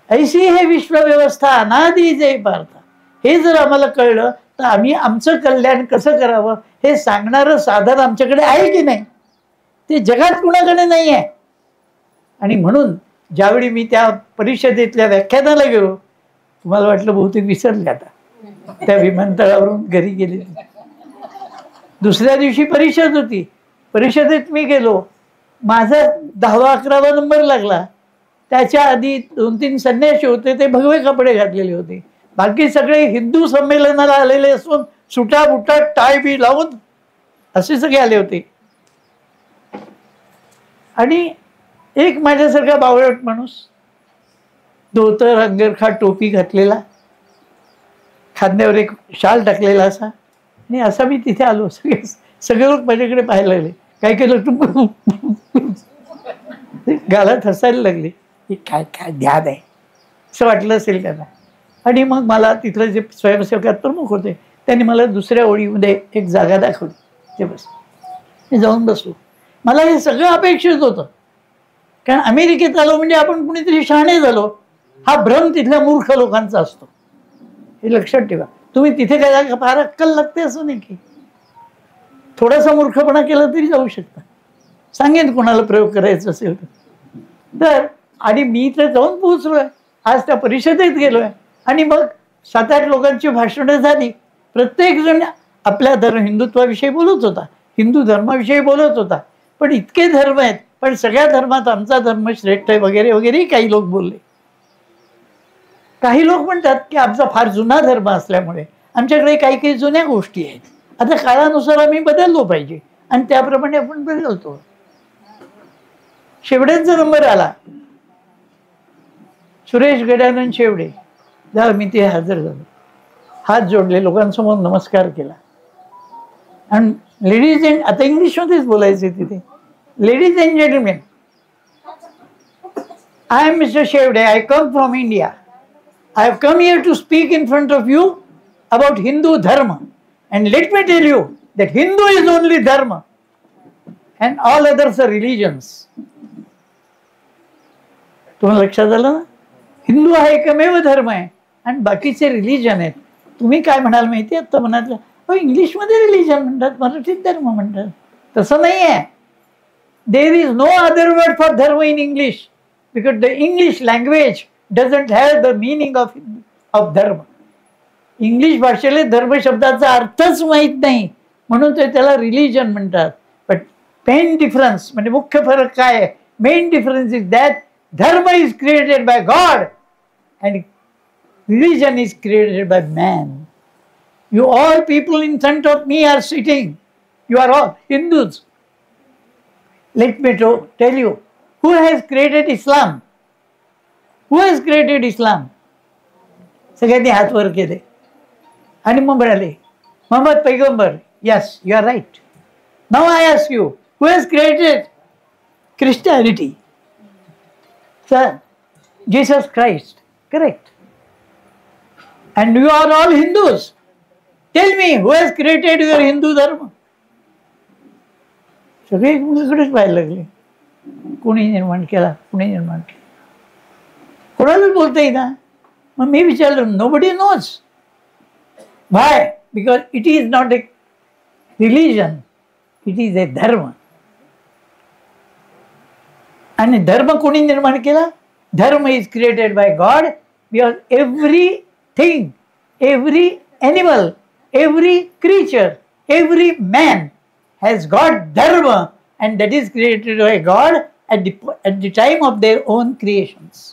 ऐशी हे विश्वव्यवस्था अनादी जय पार्थ. हे जर आम्हाला कळलं तर आम्ही आमचं कल्याण कसं करावं हे सांगणारं साधन आमच्याकडे आहे की नाही? ते जगात कुणाकडे नाही आहे. आणि म्हणून ज्यावेळी मी त्या परिषदेतल्या व्याख्यानाला गेलो, तुम्हाला वाटलं बहुतेक विसरले आता. त्या विमानतळावरून घरी गेले. दुसऱ्या दिवशी परिषद होती. परिषदेत मी गेलो, माझा 10वा-11वा नंबर लागला. त्याच्या आधी 2-3 संन्यासी होते, ते भगवे कपडे घातलेले होते. बाकी सगळे हिंदू संमेलनाला आलेले असून सुटा बुटा टाय बी लावून असे सगळे आले होते. आणि एक माझ्यासारखा बावळट माणूस, धोतर अंगरखा टोपी घातलेला, खांद्यावर एक शाल टाकलेला असा, आणि असा मी तिथे आलो. सगळे लोक माझ्याकडे पाहायला लागले. काय केलं, गालात हसायला लागले. की काय काय ध्यान आहे असं वाटलं असेल त्यांना. आणि मग मला तिथलं जे स्वयंसेवकात प्रमुख होते त्यांनी मला दुसऱ्या ओळीमध्ये एक जागा दाखवली. ते बस, मी जाऊन बसलो. मला हे सगळं अपेक्षित होतं, कारण अमेरिकेत आलो म्हणजे आपण कुणीतरी शहाणे झालो, हा भ्रम तिथल्या मूर्ख लोकांचा असतो. हे लक्षात ठेवा. तुम्ही तिथे काय फार अक्कल लागते असं नाही की थोडासा मूर्खपणा केला तरी जाऊ शकता. सांगेन कोणाला प्रयोग करायचा असेल तर. आणि मी तर जाऊन पोहोचलोय, आज त्या परिषदेत गेलोय. आणि मग 7-8 लोकांची भाषणं झाली. प्रत्येक जण आपल्या हिंदुत्वाविषयी बोलत होता, हिंदू धर्माविषयी बोलत होता. पण इतके धर्म आहेत, पण सगळ्या धर्मात आमचा धर्म श्रेष्ठ आहे वगैरे वगैरे काही लोक बोलले. काही लोक म्हणतात की आमचा फार जुना धर्म असल्यामुळे आमच्याकडे काही काही जुन्या गोष्टी आहेत, आता काळानुसार आम्ही बदललो पाहिजे, आणि त्याप्रमाणे आपण बदलतो. शेवड्यांचा नंबर आला. सुरेश गजानन शेवडे, जा मी ते हजर झालो. हात जोडले, लोकांसमोर नमस्कार केला. आणि लेडीज अँड, आता इंग्लिशमध्येच बोलायचे तिथे, ladies and gentlemen, I am mister Shewade, I come from India. I have come here to speak in front of you about Hindu Dharma. And let me tell you that Hindu is only Dharma and all others are religions. तुम्हाला लक्षात आलं ना? हिंदू हा एकमेव धर्म आहे आणि बाकीचे रिलिजन आहेत. तुम्ही काय म्हणाल माहिती आहे? आता म्हणाल इंग्लिशमध्ये रिलिजन म्हणतात, मराठीत धर्म म्हणतात. तसं नाही आहे. There is no other word for dharma in English, because the English language doesn't have the meaning of dharma. English भाषेला धर्म शब्दाचा अर्थच माहीत नाही, म्हणून ते त्याला रिलिजन म्हणतात. बट मेन डिफरन्स म्हणजे मुख्य फरक काय आहे? Main difference is that dharma is created by God and religion is created by man. You all people in front of me are sitting, you are all Hindus. Let me tell you who has created Islam. Who has created Islam? सगळ्यांनी हात वर केले आणि मग म्हणाले मोहम्मद पैगंबर. Yes, you are right. Now I ask you, who has created Christianity? Sir, Jesus Christ. Correct. And you are all Hindus. Tell me, who has created your Hindu dharma? सगळे एकमेकांकडेच पाहायला लागले. कोणी निर्माण केला, कोणी निर्माण केला, कोणालाच बोलता येईना. मग मी विचारलं, nobody knows. Why? Because it is not a religion, it is a dharma. आणि धर्म कोणी निर्माण केला? Dharma is created by God. Because everything, every animal, every creature, every man has got dharma and that is created by God at the time of their own creations.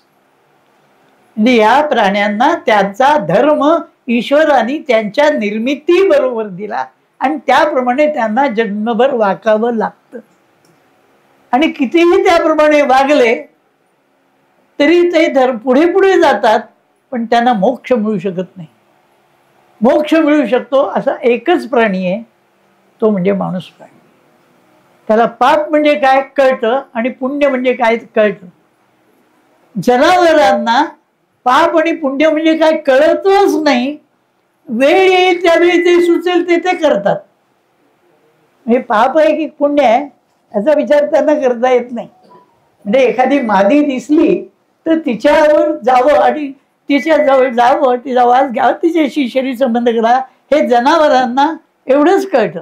या प्राण्यांना त्यांचा धर्म ईश्वराने त्यांच्या निर्मिती बरोबर दिला आणि त्याप्रमाणे त्यांना जन्मभर वाकावं लागतं. आणि कितीही त्याप्रमाणे वागले तरी ते पुढे पुढे जातात, पण त्यांना मोक्ष मिळू शकत नाही. मोक्ष मिळू शकतो असा एकच प्राणी आहे, तो म्हणजे माणूस प्राणी. त्याला पाप म्हणजे काय कळतं आणि पुण्य म्हणजे काय कळतं. जनावरांना पाप आणि पुण्य म्हणजे काय कळतच नाही. वेळ येईल त्यावेळी ते सुचेल ते करतात. हे पाप आहे की पुण्य आहे याचा विचार त्यांना करता येत नाही. म्हणजे एखादी मादी दिसली तर तिच्यावर जावं आणि तिच्या जवळ जावं, तिचा वास घ्यावा, तिच्याशी शरीर संबंध करा, हे जनावरांना एवढंच कळतं.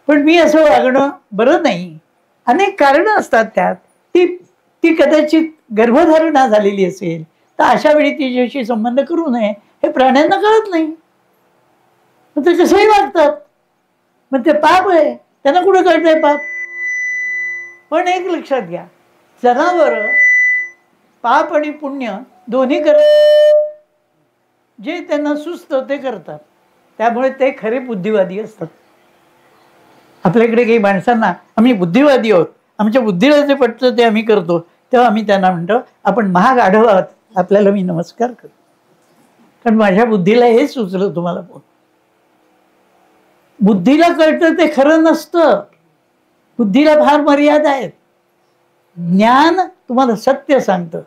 पण मी असं वागणं बरं नाही. अनेक कारणं असतात त्यात. ती कदाचित गर्भधारणा झालेली असेल तर अशा वेळी तिच्याशी संबंध करू नये हे प्राण्यांना कळत नाही. मग ते कसंही वागतात. मग ते पाप आहे, त्यांना कुठं कळतंय पाप. पण एक लक्षात घ्या, जनावर पाप आणि पुण्य दोन्ही करतात. जे त्यांना सुचतं ते करतात. त्यामुळे ते खरे बुद्धिवादी असतात. आपल्याकडे काही माणसांना आम्ही बुद्धिवादी आहोत, आमच्या बुद्धीला जे पटतं ते आम्ही करतो, तेव्हा आम्ही त्यांना म्हणतो आपण महाग आढळ आहात, आपल्याला मी नमस्कार करतो, कारण माझ्या बुद्धीला हे सुचलं तुम्हाला. बुद्धीला कळतं ते खरं नसतं. बुद्धीला फार मर्यादा आहेत. ज्ञान तुम्हाला सत्य सांगतं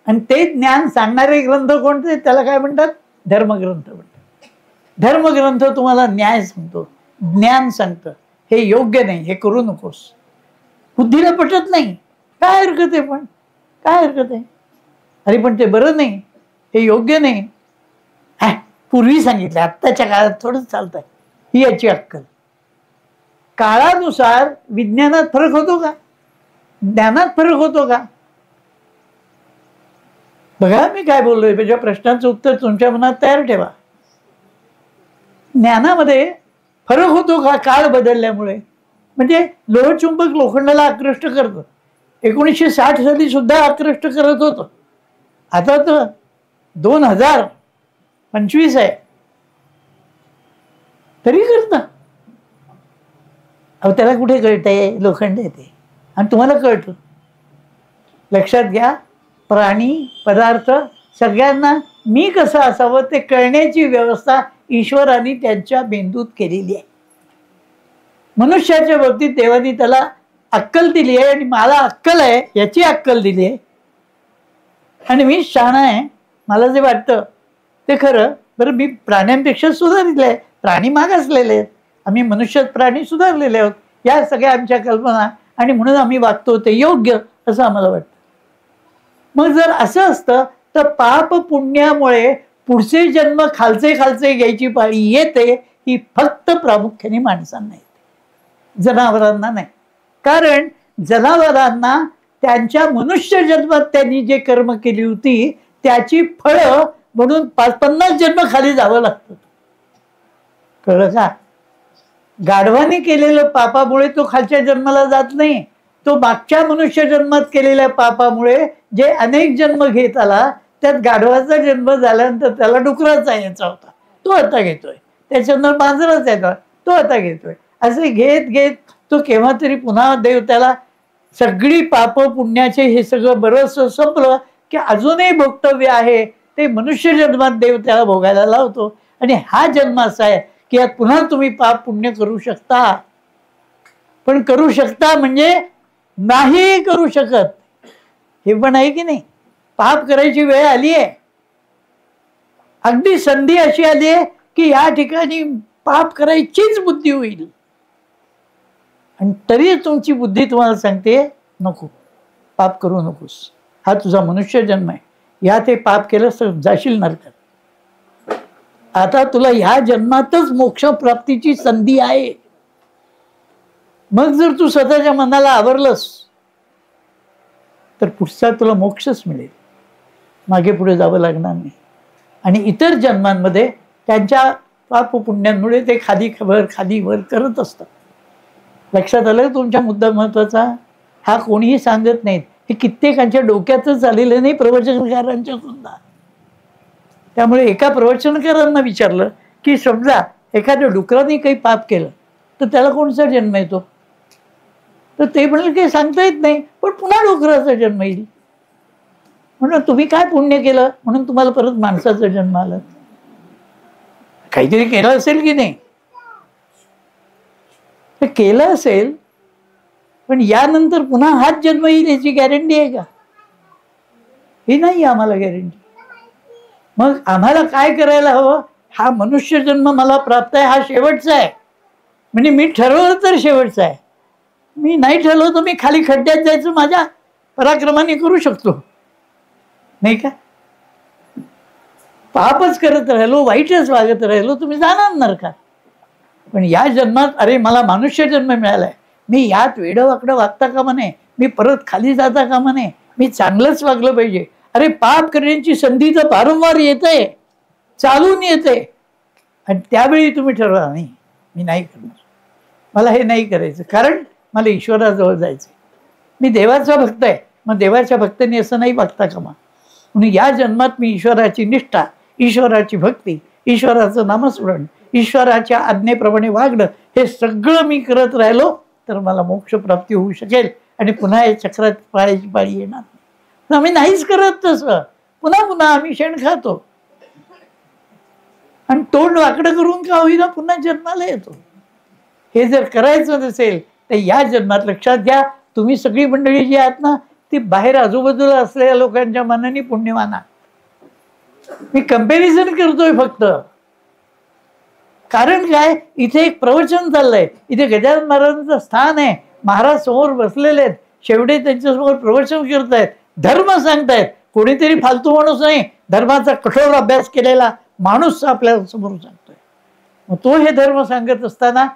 आणि ते ज्ञान सांगणारे ग्रंथ कोणते, त्याला काय म्हणतात, धर्मग्रंथ म्हणतात. धर्मग्रंथ तुम्हाला न्याय सांगतो, ज्ञान सांगतं, हे योग्य नाही, हे करू नकोस. बुद्धीला पटत नाही, काय हरकत आहे, पण काय हरकत आहे, अरे पण ते बरं नाही, हे योग्य नाही. पूर्वी सांगितलं, आत्ताच्या काळात थोडंच चालतंय, ही याची अक्कल. काळानुसार विज्ञानात फरक होतो का, ज्ञानात फरक होतो का. बघा मी काय बोललोय, माझ्या प्रश्नाचं उत्तर तुमच्या मनात तयार ठेवा. ज्ञानामध्ये फरक होतो का काळ बदलल्यामुळे. म्हणजे लोहचुंबक लोखंडाला आकृष्ट करतं, 1960 साली सुद्धा आकृष्ट करत होतं. आता तर 2025 आहे तरी करतं. अहो त्याला कुठे कळतंय, लोखंड येते आणि तुम्हाला कळतं. लक्षात घ्या, प्राणी पदार्थ सगळ्यांना मी कसं असावं ते कळण्याची व्यवस्था ईश्वराने त्यांच्या मेंदूत केलेली आहे. मनुष्याच्या बाबतीत देवानी त्याला अक्कल दिली आहे आणि मला अक्कल आहे याची अक्कल दिली आहे आणि मी शहाणा आहे, मला जे वाटतं ते खरं. बरं मी प्राण्यांपेक्षा सुधारलेलं आहे, प्राणी मागासलेले आहेत, आम्ही मनुष्य प्राणी सुधारलेले आहोत, या सगळ्या आमच्या कल्पना, आणि म्हणून आम्ही वागतो ते योग्य असं आम्हाला वाटतं. मग जर असं असतं तर पाप पुण्यामुळे पुढचे जन्म खालचे खालचे घ्यायची पाळी येते, ही फक्त प्रामुख्याने माणसांना येते, जनावरांना नाही. कारण जनावरांना त्यांच्या मनुष्य जन्मात त्यांनी जे कर्म केली होती त्याची फळं म्हणून 50 जन्म खाली जावं लागतं. कळलं का. गाढवाने केलेलं पापामुळे तो खालच्या जन्माला जात नाही, तो मागच्या मनुष्य जन्मात केलेल्या पापामुळे जे अनेक जन्म घेत आला त्यात गाढवाचा जन्म झाल्यानंतर त्याला डुकराचा यायचा होता, तो आता घेतोय. त्याच्यानंतर मांजराचा येतो, तो आता घेतोय. असे घेत घेत तो केव्हा तरी पुन्हा देव त्याला सगळी पाप पुण्याचे हे सगळं बरंच संपलं की अजूनही भोगतव्य आहे ते मनुष्य जन्मात देव त्याला भोगायला लावतो. आणि हा जन्म असा आहे की यात पुन्हा तुम्ही पाप पुण्य करू शकता, पण करू शकता म्हणजे नाही करू शकत, हे पण आहे की नाही. पाप करायची वेळ आली आहे, अगदी संधी अशी आली आहे की या ठिकाणी पाप करायचीच बुद्धी होईल, आणि तरी तुमची बुद्धी तुम्हाला सांगते नको, पाप करू नकोस, हा तुझा मनुष्य जन्म आहे, या ते पाप केलं तर जाशील नरकात. आता तुला ह्या जन्मातच मोक्ष प्राप्तीची संधी आहे. मग जर तू स्वतःच्या मनाला आवरलंस तर पुढचा तुला मोक्षच मिळेल, मागे पुढे जावं लागणार नाही. आणि इतर जन्मांमध्ये त्यांच्या पाप पुण्यांमुळे ते खाली वर करत असतात. लक्षात आलं तुमच्या मुद्दा महत्वाचा. हा कोणीही सांगत नाहीत, हे कित्येकांच्या डोक्यातच आलेलं नाही, प्रवचनकारांच्या सुद्धा. त्यामुळे एका प्रवचनकारांना विचारलं की समजा एखाद्या डुकराने काही पाप केलं तर त्याला कोणता जन्म येतो. तर ते म्हणाले काही सांगता येत नाही, पण पुन्हा डुकराचा जन्म येईल. म्हणून तुम्ही काय पुण्य केलं म्हणून तुम्हाला परत माणसाचा जन्म आला? काहीतरी केलं असेल की नाही? तर केलं असेल, पण यानंतर पुन्हा हाच जन्म येईल याची गॅरंटी आहे का? ही नाही आम्हाला गॅरंटी. मग आम्हाला काय करायला हवं? हा मनुष्य जन्म मला प्राप्त आहे, हा शेवटचा आहे. म्हणजे मी ठरवलं तर शेवटचा आहे. मी नाही ठरवलं तर मी खाली खड्ड्यात जायचं माझ्या पराक्रमाने करू शकतो, नाही का? पापच करत राहिलो, वाईटच वागत राहिलो, तुम्ही जाणार नरकात. पण या जन्मात अरे मला मनुष्य जन्म मिळालाय, मी यात वेडं वाकडं वागता कामा नये, मी परत खाली जाता कामा नये, मी चांगलंच वागलं पाहिजे. अरे पाप करण्याची संधी तर वारंवार येते, चालून येते, आणि त्यावेळी तुम्ही ठरवा नाही मी नाही करणार, मला हे नाही करायचं, कारण मला ईश्वराजवळ जायचं, मी देवाचा भक्त आहे. मग देवाच्या भक्तांनी असं नाही वागता कामा. म्हणून या जन्मात मी ईश्वराची निष्ठा, ईश्वराची भक्ती, ईश्वराचं नामस्मरण, ईश्वराच्या आज्ञेप्रमाणे वागणं, हे सगळं मी करत राहिलो तर मला मोक्षप्राप्ती होऊ शकेल आणि पुन्हा या चक्रात पाळायची पाळी येणार. आम्ही नाहीच करत तसं, पुन्हा पुन्हा आम्ही शेण खातो आणि तोंड वाकडं करून का होईना पुन्हा जन्माला येतो. हे जर करायचं नसेल तर या जन्मात लक्षात घ्या, तुम्ही सगळी मंडळी जी आहात ना, ती बाहेर आजूबाजूला असलेल्या लोकांच्या मनाने पुण्यवान आहात. मी कंपॅरिझन करतोय फक्त. कारण काय, इथे एक प्रवचन चाललंय, इथे गजानन महाराजांचं स्थान आहे, महाराज समोर बसलेले आहेत, शेवटे त्यांच्यासमोर प्रवचन करतायत, धर्म सांगतायत. कोणीतरी फालतू माणूस नाही, धर्माचा कठोर अभ्यास केलेला माणूस आपल्या समोर सांगतोय. मग तो हे धर्म सांगत असताना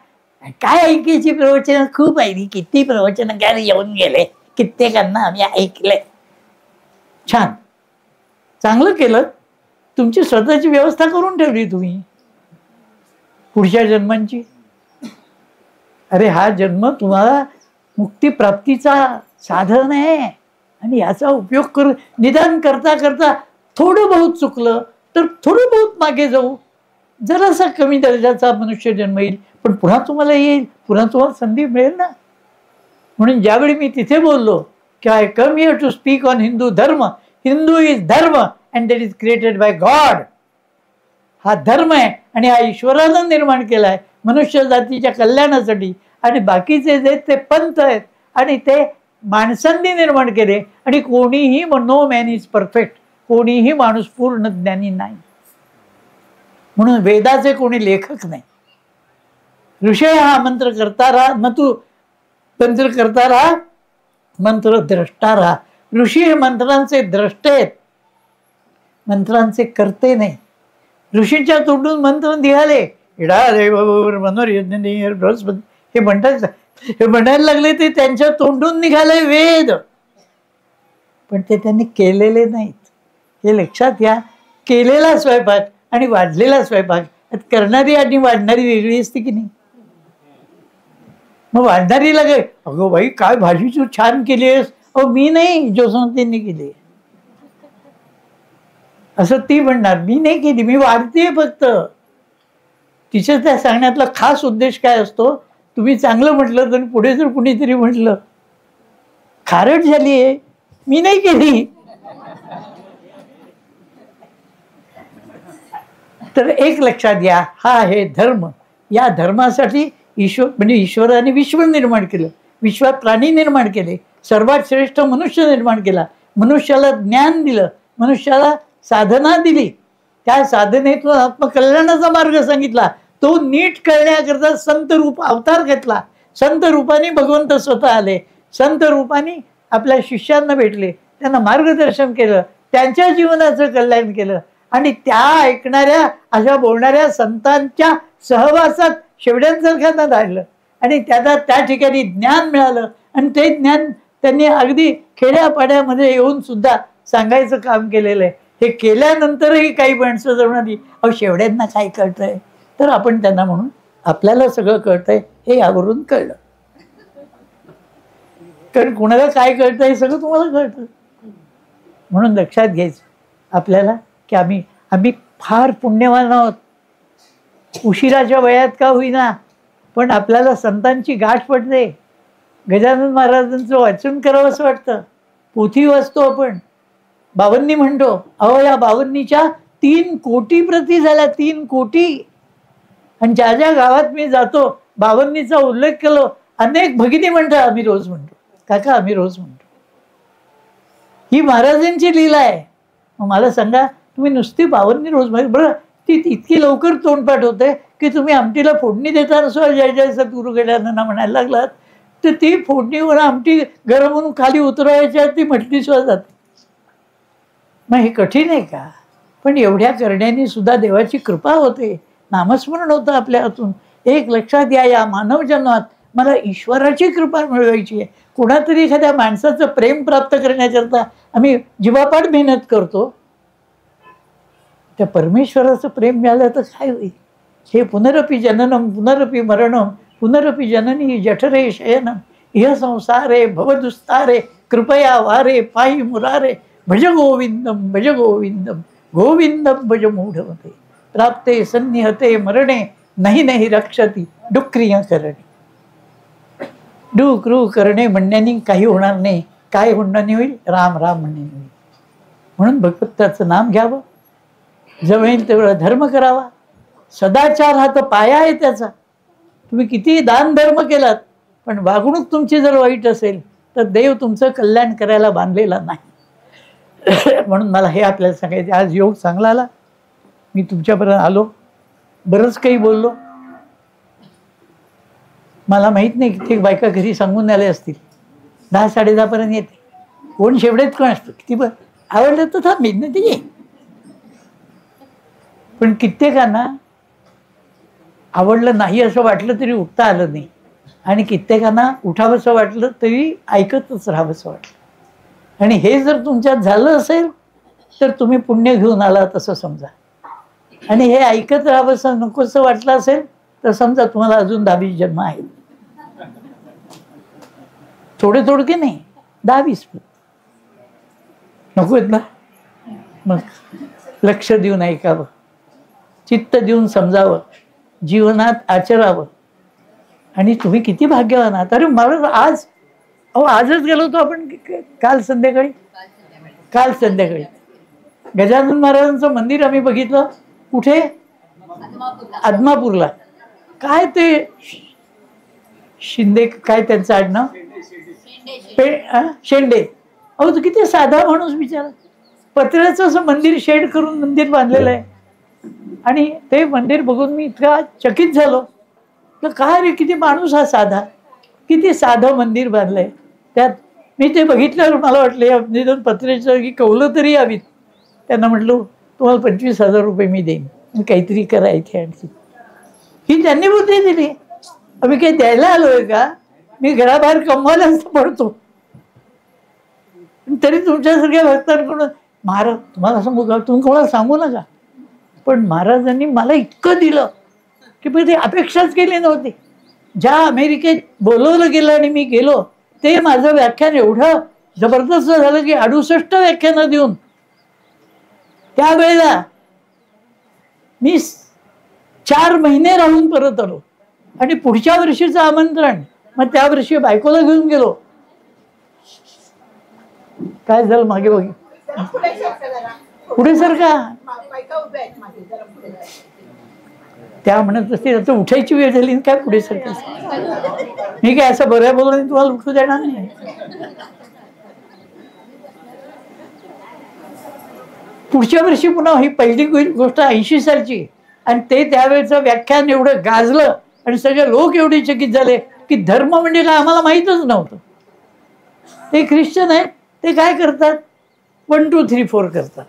काय ऐकायची प्रवचन खूप ऐकली, किती प्रवचन काय येऊन गेले, कित्येकांना आम्ही ऐकले. छान, चांगलं केलं, तुमची स्वतःची व्यवस्था करून ठेवली तुम्ही पुढच्या जन्मांची. अरे हा जन्म तुम्हाला मुक्तिप्राप्तीचा साधन आहे आणि याचा उपयोग करून निदान करता करता थोडं बहुत चुकलं तर थोडं बहुत मागे जाऊ, जरासा कमी दर्जाचा मनुष्य जन्म येईल, पण पुन्हा तुम्हाला येईल, पुन्हा तुम्हाला संधी मिळेल ना. म्हणून ज्यावेळी मी तिथे बोललो की I come here to speak on Hindu dharma, Hindu is dharma and that is created by God. हा धर्म आहे आणि हा ईश्वरानं निर्माण केला आहे मनुष्य जातीच्या कल्याणासाठी, आणि बाकीचे जे ते पंथ आहेत आणि ते माणसांनी निर्माण केले. आणि कोणीही नो मॅन इज परफेक्ट, कोणीही माणूस पूर्ण ज्ञानी नाही. म्हणून वेदाचे कोणी लेखक नाही. ऋषय हा मंत्र करता राहा, न तू मंत्र करता राहा, मंत्र द्रष्टा राहा. ऋषी हे मंत्रांचे द्रष्टे आहेत, मंत्रांचे करते नाही. ऋषींच्या तोंडून मंत्र निघाले, हे म्हणतात, हे म्हणायला लागले, ते त्यांच्या तोंडून निघाले वेद, पण ते त्यांनी केलेले नाहीत. हे लक्षात घ्या. केलेला स्वयंपाक आणि वाढलेला स्वयंपाक, करणारी आणि वाढणारी वेगळी असते की नाही. मग वाढणारी लागे, अगो बाई काय भाजी तू छान केली आहेस, अहो मी नाही, जोसंतींनी केली असं ती म्हणणार. मी नाही केली, मी वाढते फक्त. तिच्या त्या सांगण्यातला खास उद्देश काय असतो, तुम्ही चांगलं म्हटलं तर पुढे जर कुणीतरी म्हटलं खारट झाली आहे, मी नाही केली, तर एक लक्षात घ्या, हा आहे धर्म. या धर्मासाठी ईश्वर म्हणजे ईश्वराने विश्व निर्माण केलं, विश्वात प्राणी निर्माण केले, सर्वात श्रेष्ठ मनुष्य निर्माण केला, मनुष्याला ज्ञान दिलं, मनुष्याला साधना दिली, त्या साधनेतून आत्मकल्याणाचा मार्ग सांगितला. तो नीट कळण्याकरता संत रूप अवतार घेतला. संत रूपाने भगवंत स्वतः आले, संत रूपाने आपल्या शिष्यांना भेटले, त्यांना मार्गदर्शन केलं, त्यांच्या जीवनाचं कल्याण केलं. आणि त्या ऐकणाऱ्या अशा बोलणाऱ्या संतांच्या सहवासात शेवड्यांसारख्यांना धाडलं आणि त्याला त्या ठिकाणी ज्ञान मिळालं. आणि ते ज्ञान त्यांनी अगदी खेड्यापाड्यामध्ये येऊन सुद्धा सांगायचं काम केलेलं आहे. हे केल्यानंतरही काही माणसं जमणारी, अहो शेवड्यांना काय कळतंय, तर आपण त्यांना म्हणून आपल्याला सगळं कळतंय हे यावरून कळलं. कारण कुणाला काय कळतंय सगळं तुम्हाला कळतं. म्हणून लक्षात घ्यायचं आपल्याला की आम्ही फार पुण्यवान आहोत. उशिराच्या वयात का होईना पण आपल्याला संतांची गाठ पडते. गजानन महाराजांचं वाचन करावं असं वाटतं. पोथी वाचतो आपण, बावन्नी म्हणतो. अहो या बावन्नीच्या 3 कोटी प्रती झाल्या, 3 कोटी. आणि ज्या ज्या गावात मी जातो बावन्नीचा उल्लेख केलो, अनेक भगिनी म्हणतात आम्ही रोज म्हणतो, काका आम्ही रोज म्हणतो. ही महाराजांची लीला आहे. मग मला सांगा, तुम्ही नुसती बावन्नी रोज बरं, ती इतकी लवकर तोंडपाठ होते की तुम्ही आमटीला फोडणी देताना सुद्धा जय जय सद्गुरु गजानना म्हणायला लागलात, तर ती फोडणीवर आमटी गरम होऊन खाली उतरवायच्या ती म्हटली सुद्धा जाते. मग हे कठीण आहे का? पण एवढ्या करण्याने सुद्धा देवाची कृपा होते, नामस्मरण होतं आपल्या हातून. एक लक्षात या मानव जन्मात मला ईश्वराची कृपा मिळवायची आहे. कोणातरी एखाद्या माणसाचं प्रेम प्राप्त करण्याकरता आम्ही जीवापाड मेहनत करतो. त्या परमेश्वराचं प्रेम मिळालं तर काय होईल? हे पुनरपि जननम पुनरपि मरणम पुनरपि जननी जठरे शयनम इह संसारे भवदुस्तारे कृपया वारे पायी मुरारे भज गोविंदम गोविंदम भज मूढमते प्राप्ते सन्निहते मरणे नाही नाही रक्षती डुक्रिय करणे. डूक रू करणे म्हणण्याने काही होणार नाही. काय म्हणण्याने होईल? राम राम म्हणण्याने होईल. म्हणून भगवंताचं नाम घ्यावं, जमेल तेवढा धर्म करावा. सदाचार हा तर पाया आहे त्याचा. तुम्ही किती दान धर्म केलात, पण वागणूक तुमची जर वाईट असेल तर देव तुमचं कल्याण करायला बांधलेला नाही. म्हणून मला हे आपल्याला सांगायचं. आज योग चांगला आला, मी तुमच्यापर्यंत आलो, बरंच काही बोललो. मला माहीत नाही किती बायका घरी सांगून आले असतील. 10 साडे 10 येते. कोण शेवडेत कोण असतं, किती बरं आवडलं तर थांबेल ना ते. पण कित्येकांना आवडलं नाही असं वाटलं तरी उठता आलं नाही, आणि कित्येकांना उठावंसं वाटलं तरी ऐकतच राहावंसं वाटलं. आणि हे जर तुमच्यात झालं असेल तर तुम्ही पुण्य घेऊन आला तसं समजा. आणि हे ऐकत राहावंसं नकोसं वाटलं असेल तर समजा तुम्हाला अजून 10-20 जन्म आहेत. थोडके नाही, 10-20 नको आहेत ना. मग लक्ष देऊन ऐकावं, चित्त देऊन समजावं, जीवनात आचरावं. आणि तुम्ही किती भाग्यवान आहात. अरे मला आजच गेलो होतो आपण, काल संध्याकाळी गजानन महाराजांचं मंदिर आम्ही बघितलं. कुठे? आदमापूरला. काय ते शिंदे, काय त्यांचं आडनाव? शेंडे. अहो तो किती साधा माणूस बिचारा. पत्र्याचं असं मंदिर शेड करून मंदिर बांधलेलं आहे. आणि ते मंदिर बघून मी इतका चकित झालो. तर काय रे, किती माणूस हा साधा, किती साधं मंदिर बांधलंय. त्यात मी ते बघितल्यावर मला वाटलं निदान पत्र्याच्या की कौलं तरी यावीत. त्यांना म्हटलं तुम्हाला 25,000 रुपये मी देईन, काहीतरी करा इथे. आणखी ही त्यांनी बुद्धी दिली. आम्ही काही द्यायला आलोय का? मी घराबाहेर कमवायलाच पडतो. तरी तुमच्यासारख्या भक्तांकडून महाराज तुम्हाला सांगू का, तुम्ही कोणाला सांगू नका, पण महाराजांनी मला इतकं दिलं की पण ते अपेक्षाच केली नव्हती. ज्या अमेरिकेत बोलवलं गेलं आणि मी गेलो, ते माझं व्याख्यान एवढं जबरदस्त झालं की 68 व्याख्यानं देऊन त्यावेळेला मी 4 महिने राहून परत आलो. आणि पुढच्या वर्षीचं आमंत्रण, मग त्या वर्षी बायकोला घेऊन गेलो. काय झालं मागे बघ, पुढे सर का त्या म्हणत असतील आता उठायची वेळ झाली काय पुढे सरकायचं. मी काय असं बऱ्या बोलून तुम्हाला उठू देणार नाही. पुढच्या वर्षी पुन्हा ही पहिली गोष्ट 80 सालची, आणि ते त्यावेळेचं व्याख्यान एवढं गाजलं आणि सगळे लोक एवढे चकित झाले की धर्म म्हणजे काय आम्हाला माहीतच नव्हतं. ते ख्रिश्चन आहेत, ते काय करतात, 1 2 3 4 करतात.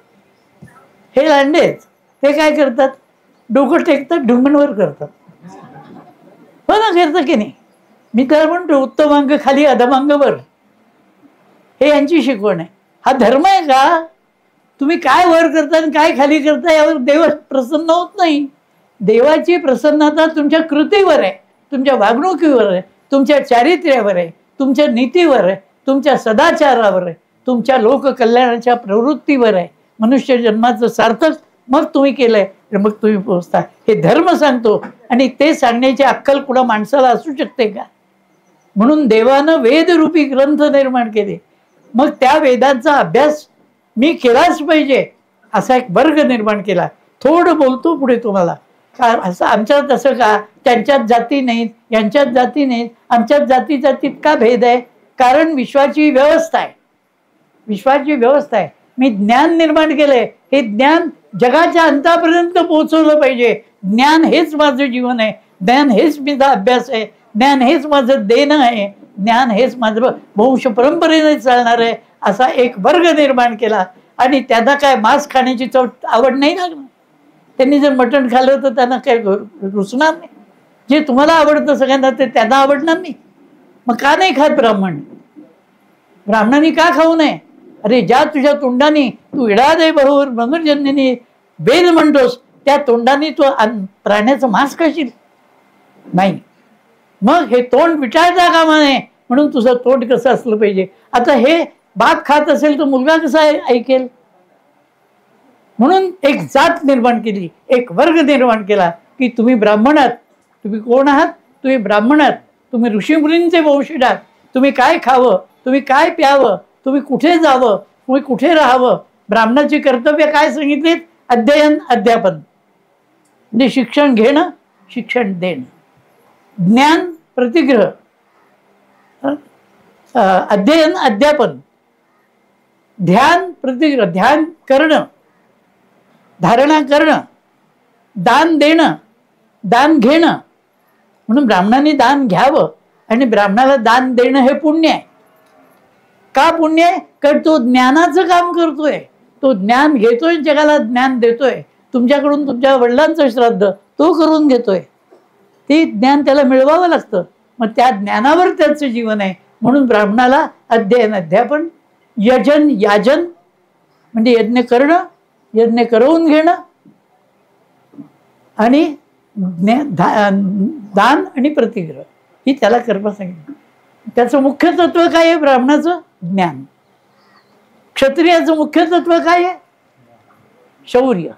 हे लांडेच ते काय करतात, डोकं टेकतात, ढुंगणवर करतात. हो ना, करतं की नाही. मी तर म्हणतो उत्तमांग खाली अधमांगवर, हे यांची शिकवण आहे. हा धर्म आहे का? तुम्ही काय वर करता आणि काय खाली करता यावर देव प्रसन्न होत नाही. देवाची प्रसन्नता तुमच्या कृतीवर आहे, तुमच्या वागणुकीवर आहे, तुमच्या चारित्र्यावर आहे, तुमच्या नीतीवर आहे, तुमच्या सदाचारावर आहे, तुमच्या लोककल्याणाच्या प्रवृत्तीवर आहे. मनुष्य जन्माचं सार्थक मग तुम्ही केलंय, मग तुम्ही पोहोचता. हे धर्म सांगतो. आणि ते सांगण्याची अक्कल कुणा माणसाला असू शकते का? म्हणून देवानं वेदरूपी ग्रंथ निर्माण केले. मग त्या वेदांचा अभ्यास मी केलाच पाहिजे असा एक वर्ग निर्माण केला. थोडं बोलतो पुढे तुम्हाला. असं आमच्यात असं का, त्यांच्यात जाती नाहीत, यांच्यात जाती नाहीत, आमच्यात जाती जातीत का भेद आहे? कारण विश्वाची व्यवस्था आहे. विश्वाची व्यवस्था आहे. मी ज्ञान निर्माण केलंय. हे ज्ञान जगाच्या अंतापर्यंत पोहोचवलं पाहिजे. ज्ञान हेच माझं जीवन आहे. ज्ञान हेच माझा अभ्यास आहे. ज्ञान हेच माझं देणं आहे. ज्ञान हेच माझं वंश परंपरेने चालणार आहे असा एक वर्ग निर्माण केला. आणि त्यांना काय मांस खाण्याची आवड नाही लागणार. त्यांनी जर मटण खाल्लं तर त्यांना काय रुचणार नाही. जे तुम्हाला आवडतं सगळ्यांना ते त्यांना आवडणार नाही. मग का नाही खात ब्राह्मण? ब्राह्मणांनी का खाऊ नये? अरे ज्या तुझ्या तोंडाने तू इडादे बहुर मनुर्जन्यनी वेद म्हणतोस त्या तोंडाने तू प्राण्याचं मांस खाशील नाही. मग हे तोंड विटाळता कामा नये म्हणून तुझं तोंड कसं असलं पाहिजे. आता हे बाप खात असेल तर मुलगा कसा ऐकेल? म्हणून एक जात निर्माण केली, एक वर्ग निर्माण केला की तुम्ही ब्राह्मण आहात. तुम्ही कोण आहात? तुम्ही ब्राह्मण आहात. तुम्ही ऋषीमुनींचे वंशज आहात. तुम्ही काय खावं, तुम्ही काय प्यावं, तुम्ही कुठे जावं, तुम्ही कुठे राहावं, ब्राह्मणाची कर्तव्य काय सांगितलीत? अध्ययन अध्यापन, म्हणजे शिक्षण घेणं, शिक्षण देणं, ज्ञान प्रतिग्रह, अध्ययन अध्यापन, ध्यान प्रतिग्रह, ध्यान करणं, धारणा करणं, दान देणं, दान घेणं. म्हणून ब्राह्मणाने दान घ्यावं आणि ब्राह्मणाला दान देणं हे पुण्य आहे. का पुण्य आहे? कारण तो ज्ञानाचं काम करतोय. तो ज्ञान घेतोय, जगाला ज्ञान देतोय. तुमच्याकडून तुमच्या वडिलांचं श्राद्ध तो करून घेतोय. ते ज्ञान त्याला मिळवावं लागतं. मग त्या ज्ञानावर त्याचं जीवन आहे. म्हणून ब्राह्मणाला अध्ययन अध्यापन, यजन याजन म्हणजे यज्ञ करणं, यज्ञ करवून घेणं आणि दान आणि प्रतिग्रह ही त्याला कर्म सांगितलं. त्याचं मुख्य तत्व काय आहे? ब्राह्मणाचं ज्ञान. क्षत्रियाचं मुख्य तत्व काय आहे? शौर्य.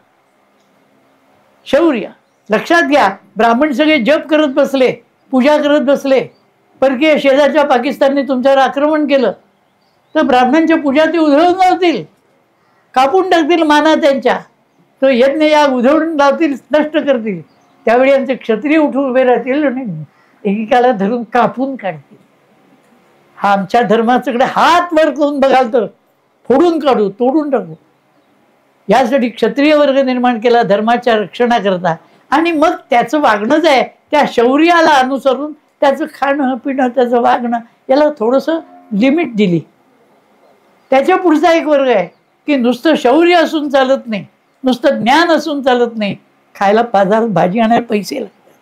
शौर्य लक्षात घ्या. ब्राह्मण सगळे जप करत बसले, पूजा करत बसले, परकीय शेजारच्या पाकिस्तानने तुमच्यावर आक्रमण केलं तर ब्राह्मणांच्या पूजा ते उधळून लावतील, कापून टाकतील माना त्यांच्या. तो यज्ञ या उधळून लावतील, नष्ट करतील. त्यावेळी आमचे क्षत्रिय उठून उभे राहतील आणि एकेकाला धरून कापून काढतील. हा आमच्या धर्माच्याकडे हात वर करून बघाल तर फोडून काढू, तोडून टाकू. यासाठी क्षत्रिय वर्ग निर्माण केला धर्माच्या रक्षणाकरता. आणि मग त्याचं वागणं आहे त्या शौर्याला अनुसरून त्याचं खाणं पिणं, त्याचं वागणं याला थोडंसं लिमिट दिली. त्याच्या पुढचा एक वर्ग आहे की नुसतं शौर्य असून चालत नाही, नुसतं ज्ञान असून चालत नाही, खायला बाजारात भाजी आणायला पैसे लागतात.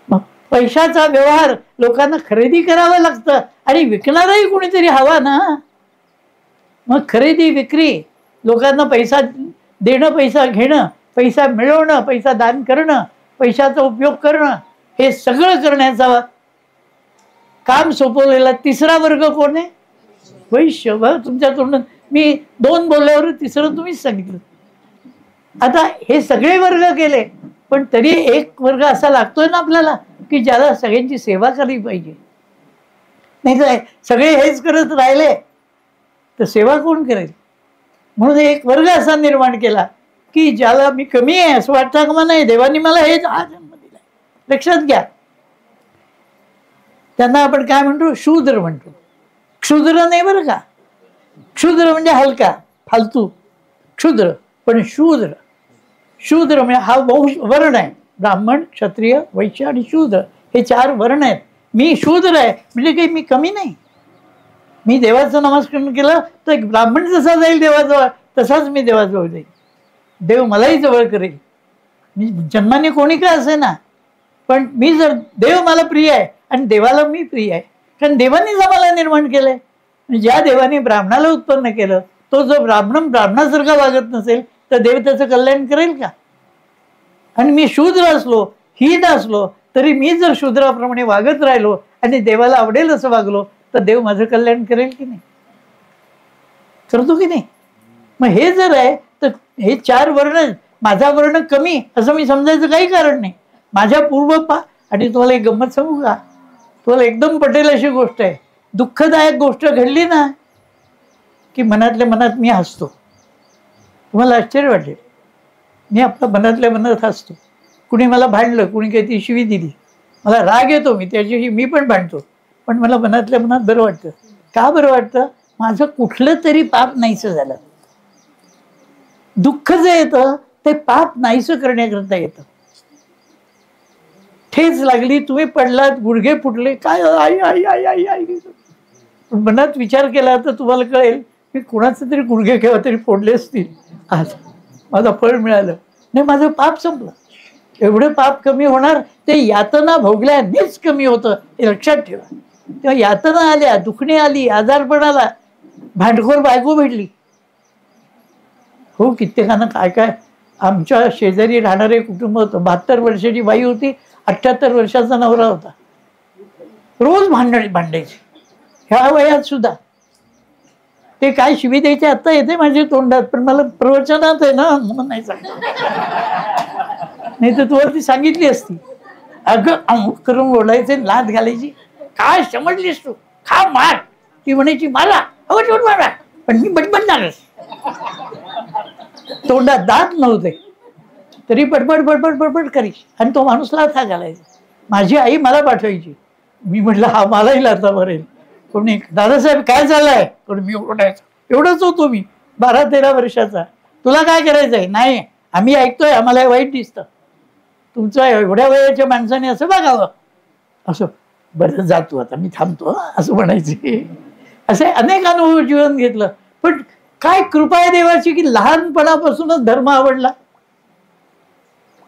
मग पैशाचा व्यवहार लोकांना खरेदी करावं लागतं आणि विकणाराही कोणीतरी हवा ना. मग खरेदी विक्री, लोकांना पैसा देणं, पैसा घेणं, पैसा मिळवणं, पैसा दान करणं, पैशाचा उपयोग करणं, हे सगळं करण्याचा काम सोपवलेला तिसरा वर्ग कोण आहे? वैश्य. तुमच्या तोंडात मी 2 बोलल्यावर तिसरं तुम्हीच सांगितलं. आता हे सगळे वर्ग केले पण तरी एक वर्ग असा लागतोय ना आपल्याला की ज्याला सगळ्यांची सेवा केली पाहिजे. नाही तर सगळे हेच करत राहिले तर सेवा कोण करेल? म्हणून एक वर्ग असा निर्माण केला की ज्याला मी कमी आहे असं वाटतं का? नाही, देवानी मला हेच हा जन्म दिला. लक्षात घ्या. त्यांना आपण काय म्हणतो? शूद्र म्हणतो. क्षुद्र नाही बरं का. क्षुद्र म्हणजे हलका, फालतू, क्षुद्र. पण शूद्र, शूद्र म्हणजे हा वर्ण आहे. ब्राह्मण, क्षत्रिय, वैश्य आणि शूद्र हे 4 वर्ण आहेत. मी शूद्र आहे म्हणजे काही मी कमी नाही. मी देवाचं नमस्कार केलं तर एक ब्राह्मण जसा जाईल देवाजवळ तसाच मी देवाजवळ जाईल. देव मलाही जवळ करेल. मी जन्माने कोणी का असे ना, पण मी जर देव मला प्रिय आहे आणि देवाला मी प्रिय आहे कारण देवानेच आम्हाला निर्माण केलंय. ज्या देवाने ब्राह्मणाला उत्पन्न केलं तो जो ब्राह्मणासारखा वागत नसेल तर देव त्याचं कल्याण करेल का? आणि मी शूद्र असलो, हीन असलो तरी मी जर शूद्राप्रमाणे वागत राहिलो आणि देवाला आवडेल असं वागलो तर देव माझं कल्याण करेल की नाही? करतो की नाही? मग हे जर आहे तर हे 4 वर्ण, माझा वर्ण कमी असं मी समजायचं काही कारण नाही. माझ्या आणि तुम्हाला एक गंमत सांगू का? तुम्हाला एकदम पटेल अशी गोष्ट आहे. दुःखदायक गोष्ट घडली ना की मनातल्या मनात मी हसतो. तुम्हाला आश्चर्य वाटेल, मी आपल्या मनातल्या मनात हसतो. कुणी मला भांडलं, कुणी काही ती शिवी दिली, मला राग येतो, मी त्याच्याशी मी पण भांडतो, पण मला मनातल्या मनात बरं वाटतं. का बरं वाटतं? माझं कुठलं तरी पाप नाहीसं झालं. दुःख जे येतं ते पाप नाहीसं करण्याकरता येतं. ठेच लागली, तुम्ही पडलात, गुडघे फुटले, काय आई आई आई आई आई, पण मनात विचार केला तर तुम्हाला कळेल की कुणाचे तरी गुडघे केव्हा तरी फोडले असतील, आज माझं फळ मिळालं नाही, माझं पाप संपलं. एवढं पाप कमी होणार ते यातना भोगल्यानेच कमी होतं, हे लक्षात ठेवा. तेव्हा यातना आल्या, दुखणे आली, आजारपण आला, भांडखोर बायको भेटली. हो, कित्येकांना काय काय. आमच्या शेजारी राहणारे कुटुंब होतं, 72 वर्षाची बाई होती, 78 वर्षाचा नवरा होता. रोज भांडायचे ह्या वयात सुद्धा. ते काय शिवी द्यायचे आता येते माझ्या तोंडात, पण मला प्रवचनात आहे ना म्हणून नाही सांगत. नाही तर तुला ती सांगितली असती. अगं अमुक करून बोलायचे, लाद घालायची, काय समजलीस तू, खा मार. ती म्हणायची मला अवट मारा, पण मी बडबडणारच. तोंडात दात नव्हते तरी बडबड बडबड बडबड करायची, आणि तो माणूस लाथा घालायचा. माझी आई मला पाठवायची. मी म्हटलं हा मलाही लाथा मारेल. कोणी दादासाहेब काय झालंय, पण मी ओरडायचो. एवढंच होतो मी, 12-13 वर्षाचा. तुला काय करायचंय? नाही, आम्ही ऐकतोय, आम्हाला वाईट दिसतं. तुमचं एवढ्या वयाच्या माणसाने असं बघावं. असं बरं जातो आता, मी थांबतो असं म्हणायचे. असे अनेक अनुभव जीवन घेतलं. पण काय कृपा आहे देवाची की लहानपणापासूनच धर्म आवडला.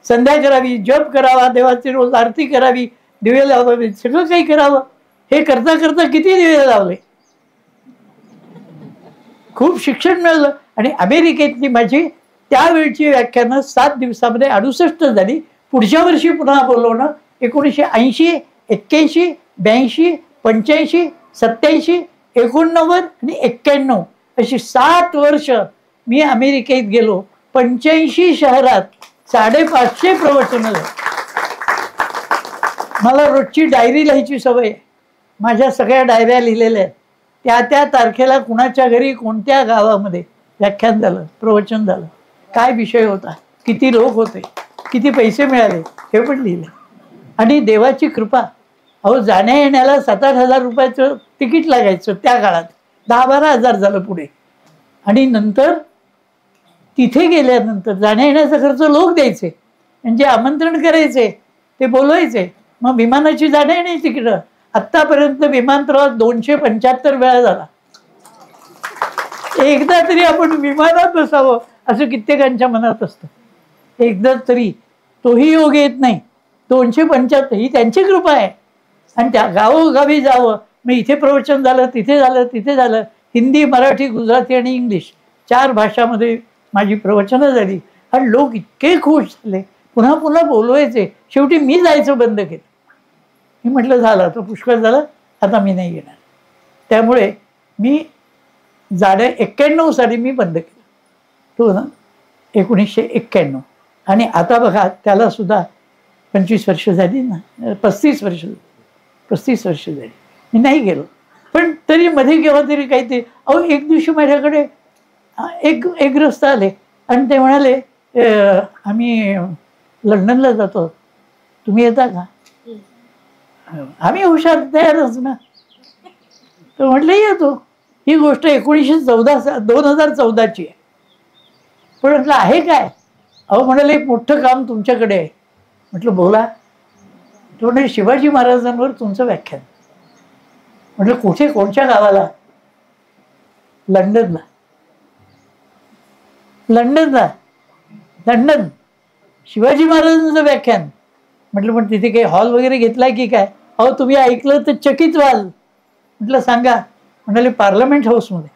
संध्या करावी, जप करावा, देवाची रोज आरती करावी, दिवे लावावे, सगळं काही करावं. हे करता करता किती दिवे लावले. खूप शिक्षण मिळालं. आणि अमेरिकेतली माझी त्यावेळची व्याख्यानं 7 दिवसामध्ये 68 झाली. पुढच्या वर्षी पुन्हा बोलवणं. 1980, 81, 82, 85, 87, 89 आणि 91 अशी 7 वर्ष मी अमेरिकेत गेलो. 85 शहरात 550 प्रवचनं झाली. मला रोजची डायरी लिहायची सवय आहे. माझ्या सगळ्या डायऱ्या लिहिलेल्या आहेत. त्या तारखेला कुणाच्या घरी, कोणत्या गावामध्ये व्याख्यान झालं, प्रवचन झालं, काय विषय होता, किती लोक होते, किती पैसे मिळाले, हे पण लिहिलं. आणि देवाची कृपा, अहो जाण्या येण्याला 7-8 हजार रुपयाचं तिकीट लागायचं त्या काळात. 10-12 हजार झालं पुढे. आणि नंतर तिथे गेल्यानंतर जाण्या येण्याचा खर्च लोक द्यायचे, म्हणजे आमंत्रण करायचे, ते बोलवायचे. मग विमानाची जाण्या येण्याची तिकीटं आत्तापर्यंत विमानप्रवास 275 वेळा झाला. एकदा तरी आपण विमानात बसावं असं कित्येकांच्या मनात असतं. एकदा तरी, तोही योग येत नाही. 275 ही त्यांची कृपा आहे. आणि त्या गावोगावी जावं. मग इथे प्रवचन झालं, तिथे झालं, तिथे झालं. हिंदी, मराठी, गुजराती आणि इंग्लिश 4 भाषामध्ये माझी प्रवचनं झाली. आणि लोक इतके खुश झाले, पुन्हा पुन्हा बोलवायचे. शेवटी मी जायचं बंद केलं. मी म्हटलं झालं आता, पुष्कळ झालं, आता मी नाही येणार. त्यामुळे मी जाण्या 91 साली मी बंद केलं. तो ना 1991. आणि आता बघा त्याला सुद्धा 25 वर्ष झाली ना, 35 वर्ष झाली. मी नाही गेलो. पण तरी मध्ये केव्हा तरी काहीतरी. अहो एक दिवशी माझ्याकडे एक ग्रस्त आले आणि ते म्हणाले आम्ही लंडनला जातो, तुम्ही येता का? आम्ही हुशार तयारच ना. तर म्हटलं येतो. ही गोष्ट 2014ची आहे. पण म्हटलं आहे काय? अहो म्हणाले एक मोठं काम तुमच्याकडे आहे. म्हटलं बोला. तो म्हणाले शिवाजी महाराजांवर तुमचं व्याख्यान. म्हटलं कुठे, कोणत्या गावाला? लंडनला. लंडन शिवाजी महाराजांचं व्याख्यान. म्हटलं पण तिथे काही हॉल वगैरे घेतलाय की काय? अहो तुम्ही ऐकलं तर चकित व्हाल. म्हटलं सांगा. म्हणाले पार्लमेंट हाऊसमध्ये.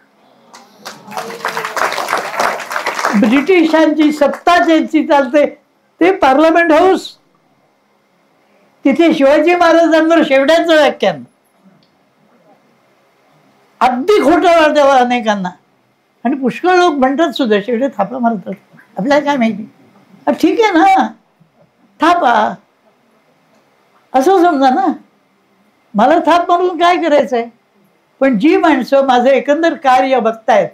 ब्रिटिशांची सत्ता ज्यांची चालते ते पार्लमेंट हाऊस, तिथे शिवाजी महाराजांवर शेवड्याचं व्याख्यान. अगदी खोटं वाटतं अनेकांना. आणि पुष्कळ लोक म्हणतात सुद्धा शेवटे थापा मारतात. आपल्याला काय माहिती. ठीक आहे ना, थापा असं समजा ना. मला थाप मारून काय करायचं आहे? पण जी माणसं माझं एकंदर कार्य बघतायत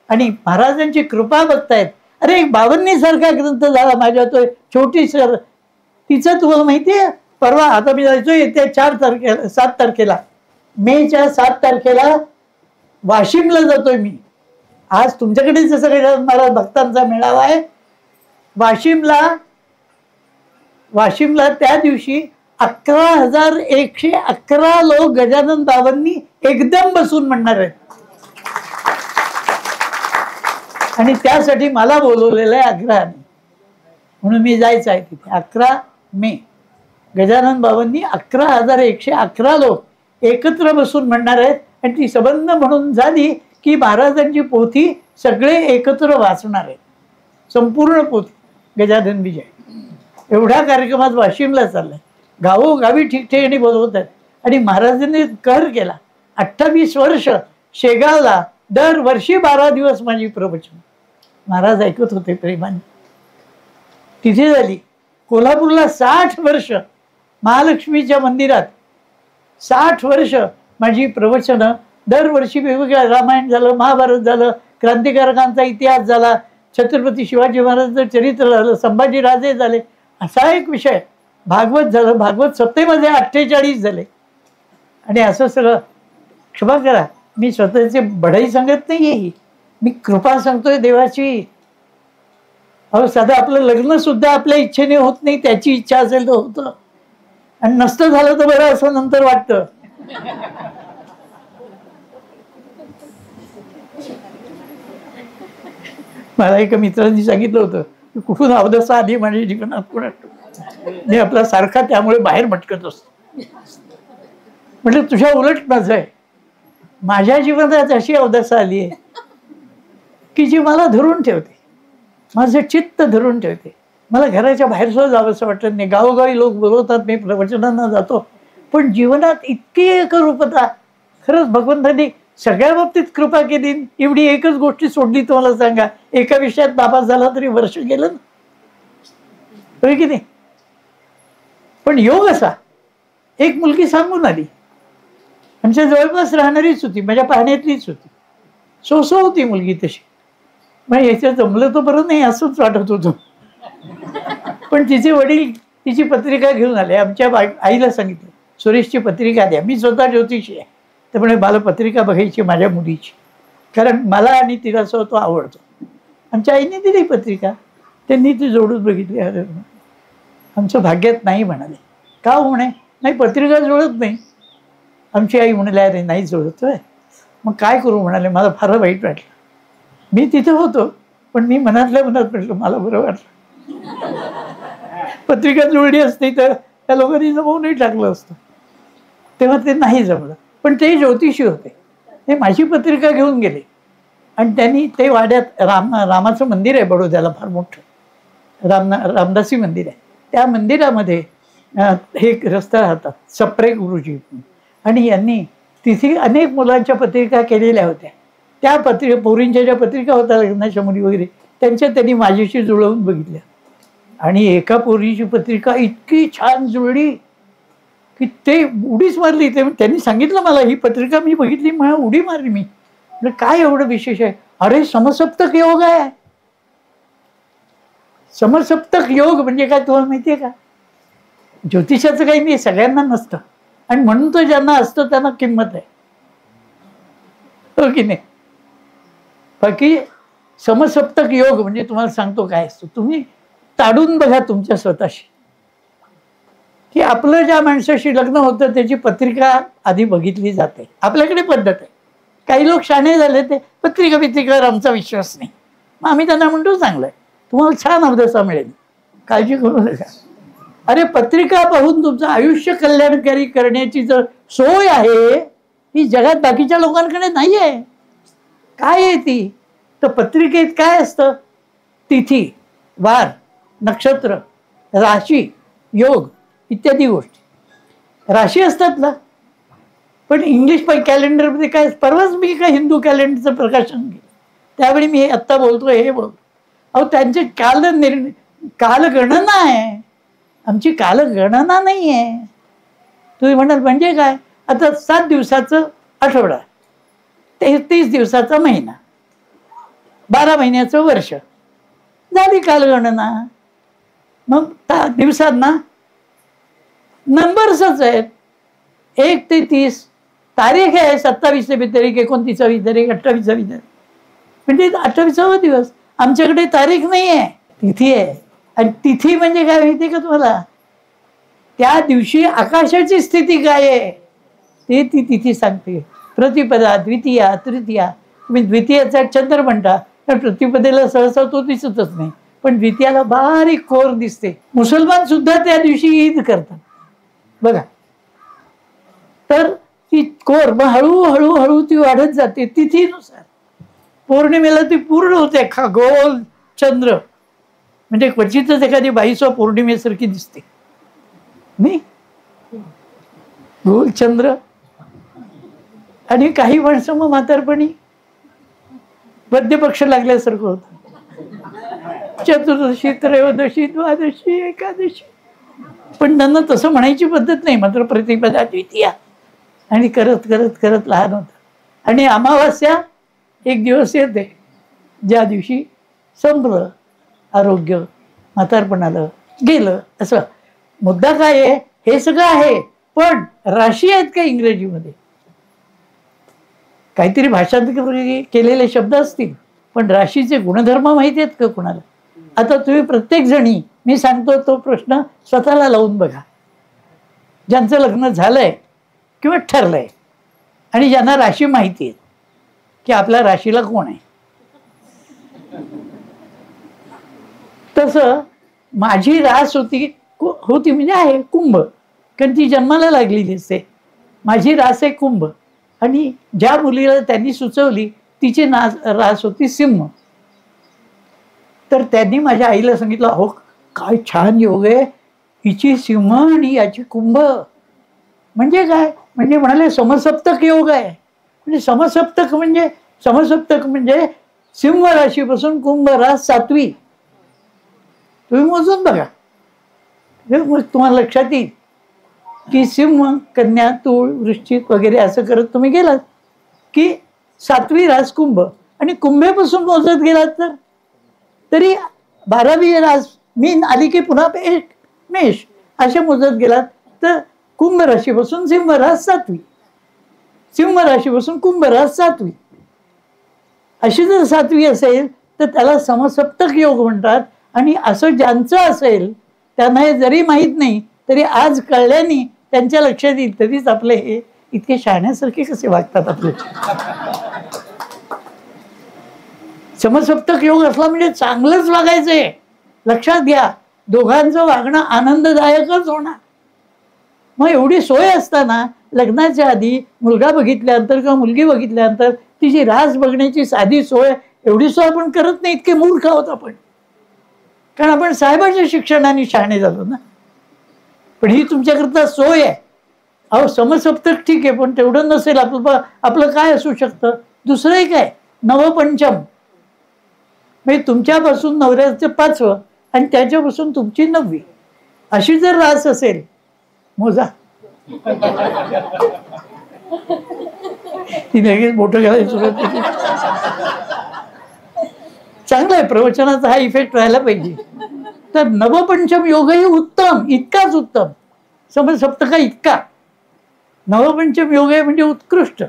आणि महाराजांची कृपा बघतायत, अरे एक 52 सारखा ग्रंथ झाला माझ्या, तो छोटी सर, तिचं तुम्हाला माहितीये, परवा आता मी जायचो येत्या 7 तारखेला, मेच्या 7 तारखेला वाशिमला जातोय मी. आज तुमच्याकडे जसं मला भक्तांचा मेळावा आहे, वाशिमला त्या दिवशी 11,111 लोक गजानन बाबांनी एकदम बसून म्हणणार आहेत. आणि त्यासाठी मला बोलवलेलं आहे आग्रहाने, म्हणून मी जायचं आहे तिथे. 11 मे गजानन बाबांनी 11,111 लोक एकत्र बसून म्हणणार आहेत. आणि ती संबंध म्हणून झाली की महाराजांची पोथी सगळे एकत्र वाचणार आहेत, संपूर्ण पोथी गजानन विजय. एवढ्या कार्यक्रमात वाशिमला चाललाय, गावोगावी ठिकठिकाणी बोलवत आहेत. आणि महाराजांनी कर केला, 28 वर्ष शेगावला दरवर्षी 12 दिवस माझी प्रवचन महाराज ऐकत होते प्रेमाने. तिथे झाली. कोल्हापूरला 60 वर्ष महालक्ष्मीच्या मंदिरात 60 वर्ष माझी प्रवचनं दरवर्षी वेगवेगळ्या, रामायण झालं, महाभारत झालं, क्रांतिकारकांचा इतिहास झाला, छत्रपती शिवाजी महाराजांचं चरित्र झालं, संभाजी राजे झाले, असा एक विषय. भागवत झालं, भागवत सप्तेमध्ये 48 झाले. आणि असं सगळं, क्षमा करा मी स्वतःची बढाई सांगत नाही आहे, मी कृपा सांगतोय देवाची. अहो साधं आपलं लग्न सुद्धा आपल्या इच्छेने होत नाही, त्याची इच्छा असेल तर होतं, आणि नसतं झालं तर बरं असं नंतर वाटतं. मला एका मित्रांनी सांगितलं होतं की कुठून अवदसा आली माझ्या जीवनात कुणाला, मी आपला सारखा त्यामुळे बाहेर भटकत असतो. म्हटलं तुझ्या उलट माझं आहे, माझ्या जीवनात अशी अवदसा आली आहे की जी मला धरून ठेवते, माझं चित्त धरून ठेवते. मला घराच्या बाहेर सुद्धा जावं असं वाटत नाही. गावोगावी लोक बोलवतात, मी प्रवचनांना जातो, पण जीवनात इतकी एकरूपता. खरंच भगवंतांनी सगळ्या बाबतीत कृपा केली. एवढी एकच गोष्टी सोडली तुम्हाला सांगा, एका विषयात नापास झाला तरी वर्ष गेलं ना, होय की नाही? पण योग असा, एक मुलगी सांगून आली, आमच्या जवळपास राहणारीच होती, माझ्या पाहण्यातलीच होती, सोसो होती मुलगी तशी. मग याच्यात जमलं तर बरं नाही असंच वाटत होतं. पण तिचे वडील तिची पत्रिका घेऊन आले. आमच्या आईला सांगितलं सुरेशची पत्रिका द्या, मी स्वतः ज्योतिषी आहे, त्यामुळे मला पत्रिका बघायची माझ्या मुलीची, कारण मला आणि तिला असं तो आवडतो. आमच्या आईने दिली पत्रिका, त्यांनी ती जोडून बघितली. अरे आमचं भाग्यात नाही म्हणाले. का म्हणे? नाही पत्रिका जुळत नाही. आमची आई म्हणाली अरे नाही जुळतोय, मग काय करू म्हणाले. मला फार वाईट वाटलं. मी तिथे होतो, पण मी मनातल्या मनात म्हटलं मला बरं वाटलं. पत्रिका जुळली असती तर त्या लोकांनी जमवूनही टाकलं असतं. तेव्हा ते नाही जमलं. पण ते ज्योतिषी होते, ते माझी पत्रिका घेऊन गेले. आणि त्यांनी ते वाड्यात रामाचं मंदिर आहे बडोद्याला फार मोठं, रामदासी मंदिर आहे. त्या मंदिरामध्ये हे रस्ता राहतात सप्रे गुरुजी, आणि यांनी तिथे अनेक मुलांच्या पत्रिका केलेल्या होत्या. त्या पोरींच्या ज्या पत्रिका होत्या लग्नाच्या मुली वगैरे, त्यांनी माझ्याशी जुळवून बघितल्या. आणि एका पोरीची पत्रिका इतकी छान जुळली की ते उडीच मारली. त्यांनी सांगितलं मला ही पत्रिका मी बघितली, मला उडी मारली. मी म्हणजे काय एवढं विशेष आहे? अरे समसप्तक योग आहे. समसप्तक योग म्हणजे काय तुम्हाला माहिती आहे का? ज्योतिषाचं काही नाही, सगळ्यांना नसतं, आणि म्हणून तो ज्यांना असतं त्यांना किंमत आहे, हो की नाही? बाकी समसप्तक योग म्हणजे तुम्हाला सांगतो काय असतो. तुम्ही ताडून बघा तुमच्या स्वतःशी की आपलं ज्या माणसाशी लग्न होतं त्याची पत्रिका आधी बघितली जाते. आपल्याकडे पद्धत आहे. काही लोक शाणे झाले, ते पत्रिकेवर आमचा विश्वास नाही, मग आम्ही त्यांना म्हणतो चांगलं आहे, तुम्हाला छान अवदसा मिळेल, काळजी करू नका. अरे पत्रिका पाहून तुमचं आयुष्य कल्याणकारी करण्याची जर सोय आहे ती जगात बाकीच्या लोकांकडे नाही आहे. काय आहे ती? तर पत्रिकेत काय असतं? तिथी, वार, नक्षत्र, राशी, योग इत्यादी गोष्टी. राशी असतात ना, पण इंग्लिश कॅलेंडरमध्ये काय, परवाच मी काय हिंदू कॅलेंडरचं प्रकाशन केलं, त्यावेळी मी आत्ता बोलतोय हे बोलतो. अहो त्यांचे कालगणना आहे, आमची कालगणना नाही आहे. तुम्ही म्हणाल म्हणजे काय? आता 7 दिवसाचं आठवडा, 33 दिवसाचा महिना, 12 महिन्याचं वर्ष, झाली कालगणना. मग दिवसांना नंबर्सच आहेत, 1 ते 30. तारीख आहे 27 तारीख, 29 तारीख, 28 तारीख, म्हणजे 28वा दिवस. आमच्याकडे तारीख नाही आहे, तिथी आहे. आणि तिथी म्हणजे काय माहिती आहे का तुम्हाला? त्या दिवशी आकाशाची स्थिती काय आहे ते ती तिथी सांगते. प्रतिपदा, द्वितीया, तृतीया. तुम्ही द्वितीयाचा चंद्र म्हणता, तर प्रतिपदेला सहसा तो दिसतच नाही, पण द्वितीयाला बारीक कोर दिसते. मुसलमान सुद्धा त्या दिवशी ईद करतात बघा. तर ती कोर मग हळूहळू हळू ती वाढत जाते तिथीनुसार. पौर्णिमेला ती पूर्ण होते, खगोल चंद्र, म्हणजे क्वचितच एखादी बाईसवा पौर्णिमेसारखी दिसते नाही, गोल चंद्र. आणि काही माणसं मग म्हातारपणी मध्य पक्ष लागल्यासारखं होतं. चतुर्दशी, त्रयोदशी, द्वादशी, एकादशी, पण त्यांना तसं म्हणायची पद्धत नाही. मात्र प्रतिपदा, द्वितीया आणि करत करत करत लहान होतं. आणि अमावास्या एक दिवस येते, ज्या दिवशी संपलं आरोग्य, म्हातारपणाला गेलं. असं मुद्दा काय आहे, हे सगळं आहे, पण राशी आहेत का इंग्रजीमध्ये? काहीतरी भाषांतर केलेले शब्द असतील, पण राशीचे गुणधर्म माहिती आहेत का कुणाला? आता तुम्ही प्रत्येक जणी, मी सांगतो तो प्रश्न स्वतःला लावून बघा, ज्यांचं लग्न झालंय किंवा ठरलंय आणि ज्यांना राशी माहिती आहे की आपल्या राशीला कोण आहे. तसं माझी रास होती म्हणजे आहे कुंभ, कारण ती जन्माला लागलेली असते. माझी रास आहे कुंभ, आणि ज्या मुलीला त्यांनी सुचवली तिची रास होती सिंह. तर त्यांनी माझ्या आईला सांगितलं, हो काय छान योग आहे, हिची सिंह आणि याची कुंभ. म्हणजे काय? म्हणजे म्हणाले समसप्तक योग आहे. म्हणजे समसप्तक म्हणजे सिंह राशीपासून कुंभ रास 7वी. तुम्ही मोजून बघा, मग तुम्हाला लक्षात येईल की सिंह, कन्या, तूळ, वृश्चिक वगैरे असं करत तुम्ही गेलात की 7वी रास कुंभ. आणि कुंभेपासून मोजत गेलात तर तरी 12वी रास मीन आली की पुन्हा एक मेष, असे मोजत गेलात तर कुंभ राशीपासून सिंह रास 7वी, सिंह राशीपासून कुंभ रास 7वी. अशी जर 7वी असेल तर त्याला समसप्तक योग म्हणतात. आणि असं ज्यांचं असेल त्यांना हे जरी माहीत नाही तरी आज कळल्याने त्यांच्या लक्षात येईल. तरीच आपले हे इतके शहाण्यासारखे कसे वागतात आपले. समसप्तक योग असला म्हणजे चांगलंच वागायचंय. लक्षात घ्या, दोघांचं वागणं आनंददायकच होणार. मग एवढी सोय असताना लग्नाच्या आधी मुलगा बघितल्यानंतर किंवा मुलगी बघितल्यानंतर तिची रास बघण्याची साधी सोय, एवढी सोय आपण करत नाही. इतके मूर्ख आहोत आपण, कारण आपण साहेबांच्या शिक्षणाने शहाणे झालो ना. पण ही तुमच्याकरता सोय आहे. अहो समसप्तक ठीक आहे, पण तेवढं नसेल आपलं काय असू शकतं? दुसरंही काय, नवपंचम, म्हणजे तुमच्यापासून नवऱ्याचं 5वं आणि त्याच्यापासून तुमची 9वी, अशी जर रास असेल, मोजा. ती लगेच मोठं घालायला सुरुवात केली. चांगलं आहे, प्रवचनाचा हा इफेक्ट राहायला पाहिजे. तर नवपंचम योगही उत्तम, इतकाच उत्तम, समसप्तका इतका. नवपंचम योग आहे म्हणजे उत्कृष्ट.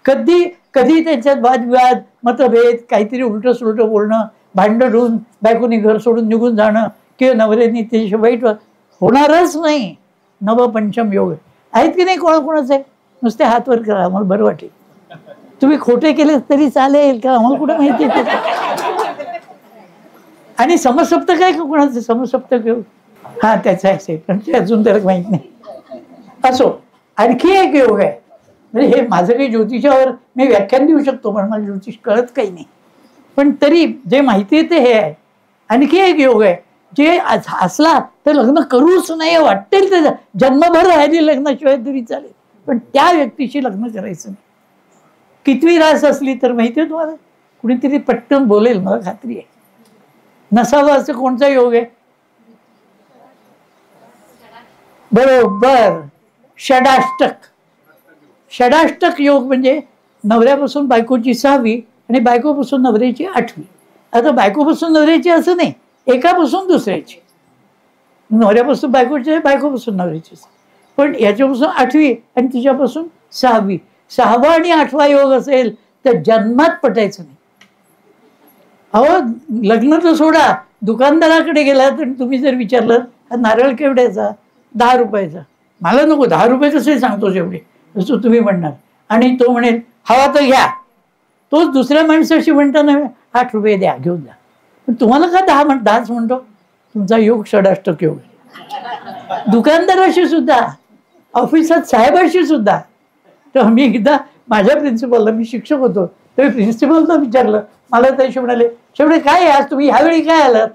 कधी कधी त्यांच्यात वादविवाद, मतभेद, काहीतरी उलटं सुलटं बोलणं, भांडण होऊन बायकोनी घर सोडून निघून जाणं किंवा नवऱ्याने त्याच्याशी वाईट होणारच नाही. नवपंचम योग आहेत की नाही? कोणाकोणाच आहे? नुसते हात वर करा, आम्हाला बरं वाटेल. तुम्ही खोटे केले तरी चालेल का, आम्हाला कुठं माहिती आहे. आणि समसप्तक आहे का कोणाचं? समसप्तक योग हा त्याचा आहे, पण ते अजून त्याला माहित नाही. असो, आणखी एक योग आहे. म्हणजे हे माझं काही ज्योतिषावर मी व्याख्यान देऊ शकतो, पण मला ज्योतिष कळत काही नाही. पण तरी जे माहिती आहे ते हे आहे. आणखी एक योग आहे, जे असला तर लग्न करूच नाही वाटेल ते जन्मभर राहिली लग्नाशिवाय तरी चालेल, पण त्या व्यक्तीशी लग्न करायचं नाही. कितवी रास असली तर माहिती आहे तुम्हाला? कुणीतरी पटकन बोलेल, मला खात्री आहे. नसावा असं कोणता योग आहे? बरोबर, षडाष्टक. षडाष्टक योग म्हणजे नवऱ्यापासून बायकोची 6वी आणि बायकोपासून नवऱ्याची 8वी. आता बायकोपासून नवऱ्याची असं नाही, एकापासून दुसऱ्याची, नवऱ्यापासून बायकोची, बायकोपासून नवऱ्याची, पण याच्यापासून 8वी आणि तिच्यापासून 6वी. 6वा आणि 8वा योग असेल तर जन्मात पटायचं नाही. अहो लग्न तर सोडा, दुकानदाराकडे गेला तर तुम्ही जर विचारलं नारळ केवढ्याचा, 10 रुपयाचा, मला नको 10 रुपये कसे सांगतो एवढे, असं तुम्ही म्हणणार. आणि तो म्हणेल हवा तर घ्या. तोच दुसऱ्या माणसाशी म्हणताना 8 रुपये द्या, घेऊन जा. पण तुम्हाला का 10च म्हणतो? तुमचा योग षडाष्टक योग. दुकानदाराशी सुद्धा, ऑफिसात साहेबाशी सुद्धा. तर मी एकदा माझ्या प्रिन्सिपलला, मी शिक्षक होतो, तर प्रिन्सिपलला विचारलं, मला त्याशी म्हणाले शेवटे काय आज तुम्ही ह्यावेळी काय आलात?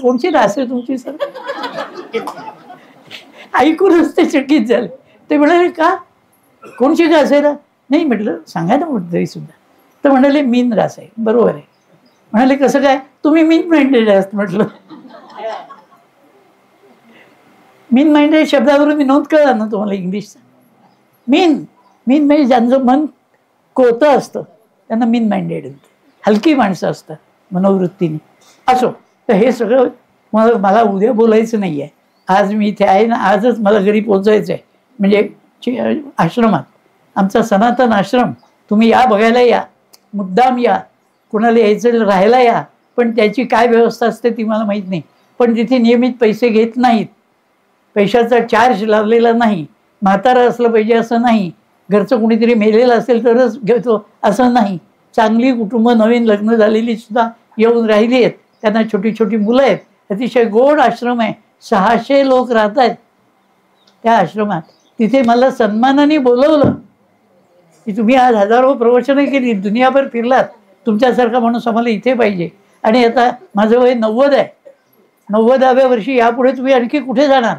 कोणची रास आहे तुमची सर? ऐकूनच ते चकित झाले. ते म्हणाले का, कोणची का असेल? नाही म्हटलं सांगा ना म्हटलं तरी सुद्धा. तर म्हणाले मीन रास आहे. बरोबर आहे. म्हणाले कसं काय? तुम्ही मीन माइंडेड आहात म्हटलं. मीन माइंडेड शब्दावरून मी नोंद कळला ना तुम्हाला इंग्लिशचा. मीन म्हणजे ज्यांचं मन कोतं असतं त्यांना मीन माइंडेड होतं, हलकी माणसं असतात मनोवृत्तीने. असो, तर हे सगळं मला उद्या बोलायचं नाही आहे. आज मी इथे आहे ना, आजच मला घरी पोचायचं आहे. म्हणजे आश्रमात, आमचा सनातन आश्रम, तुम्ही या, बघायला या, मुद्दाम या, कुणाला यायचं राहायला या. पण त्याची काय व्यवस्था असते ती मला माहीत नाही. पण तिथे नियमित पैसे घेत नाहीत, पैशाचा चार्ज लावलेला नाही. म्हातारा असलं पाहिजे असं नाही, घरचं कुणीतरी मेलेलं असेल तरच घेतो असं नाही. चांगली कुटुंब, नवीन लग्न झालेली सुद्धा येऊन राहिली आहेत, त्यांना छोटी छोटी मुलं आहेत. अतिशय गोड आश्रम आहे. 600 लोक राहत आहेत त्या आश्रमात. तिथे मला सन्मानाने बोलवलं की तुम्ही आज हजारो प्रवचनं केली, दुनियाभर फिरलात, तुमच्यासारखा माणूस आम्हाला इथे पाहिजे. आणि आता माझं वय 90 आहे. 90व्या वर्षी यापुढे तुम्ही आणखी कुठे जाणार,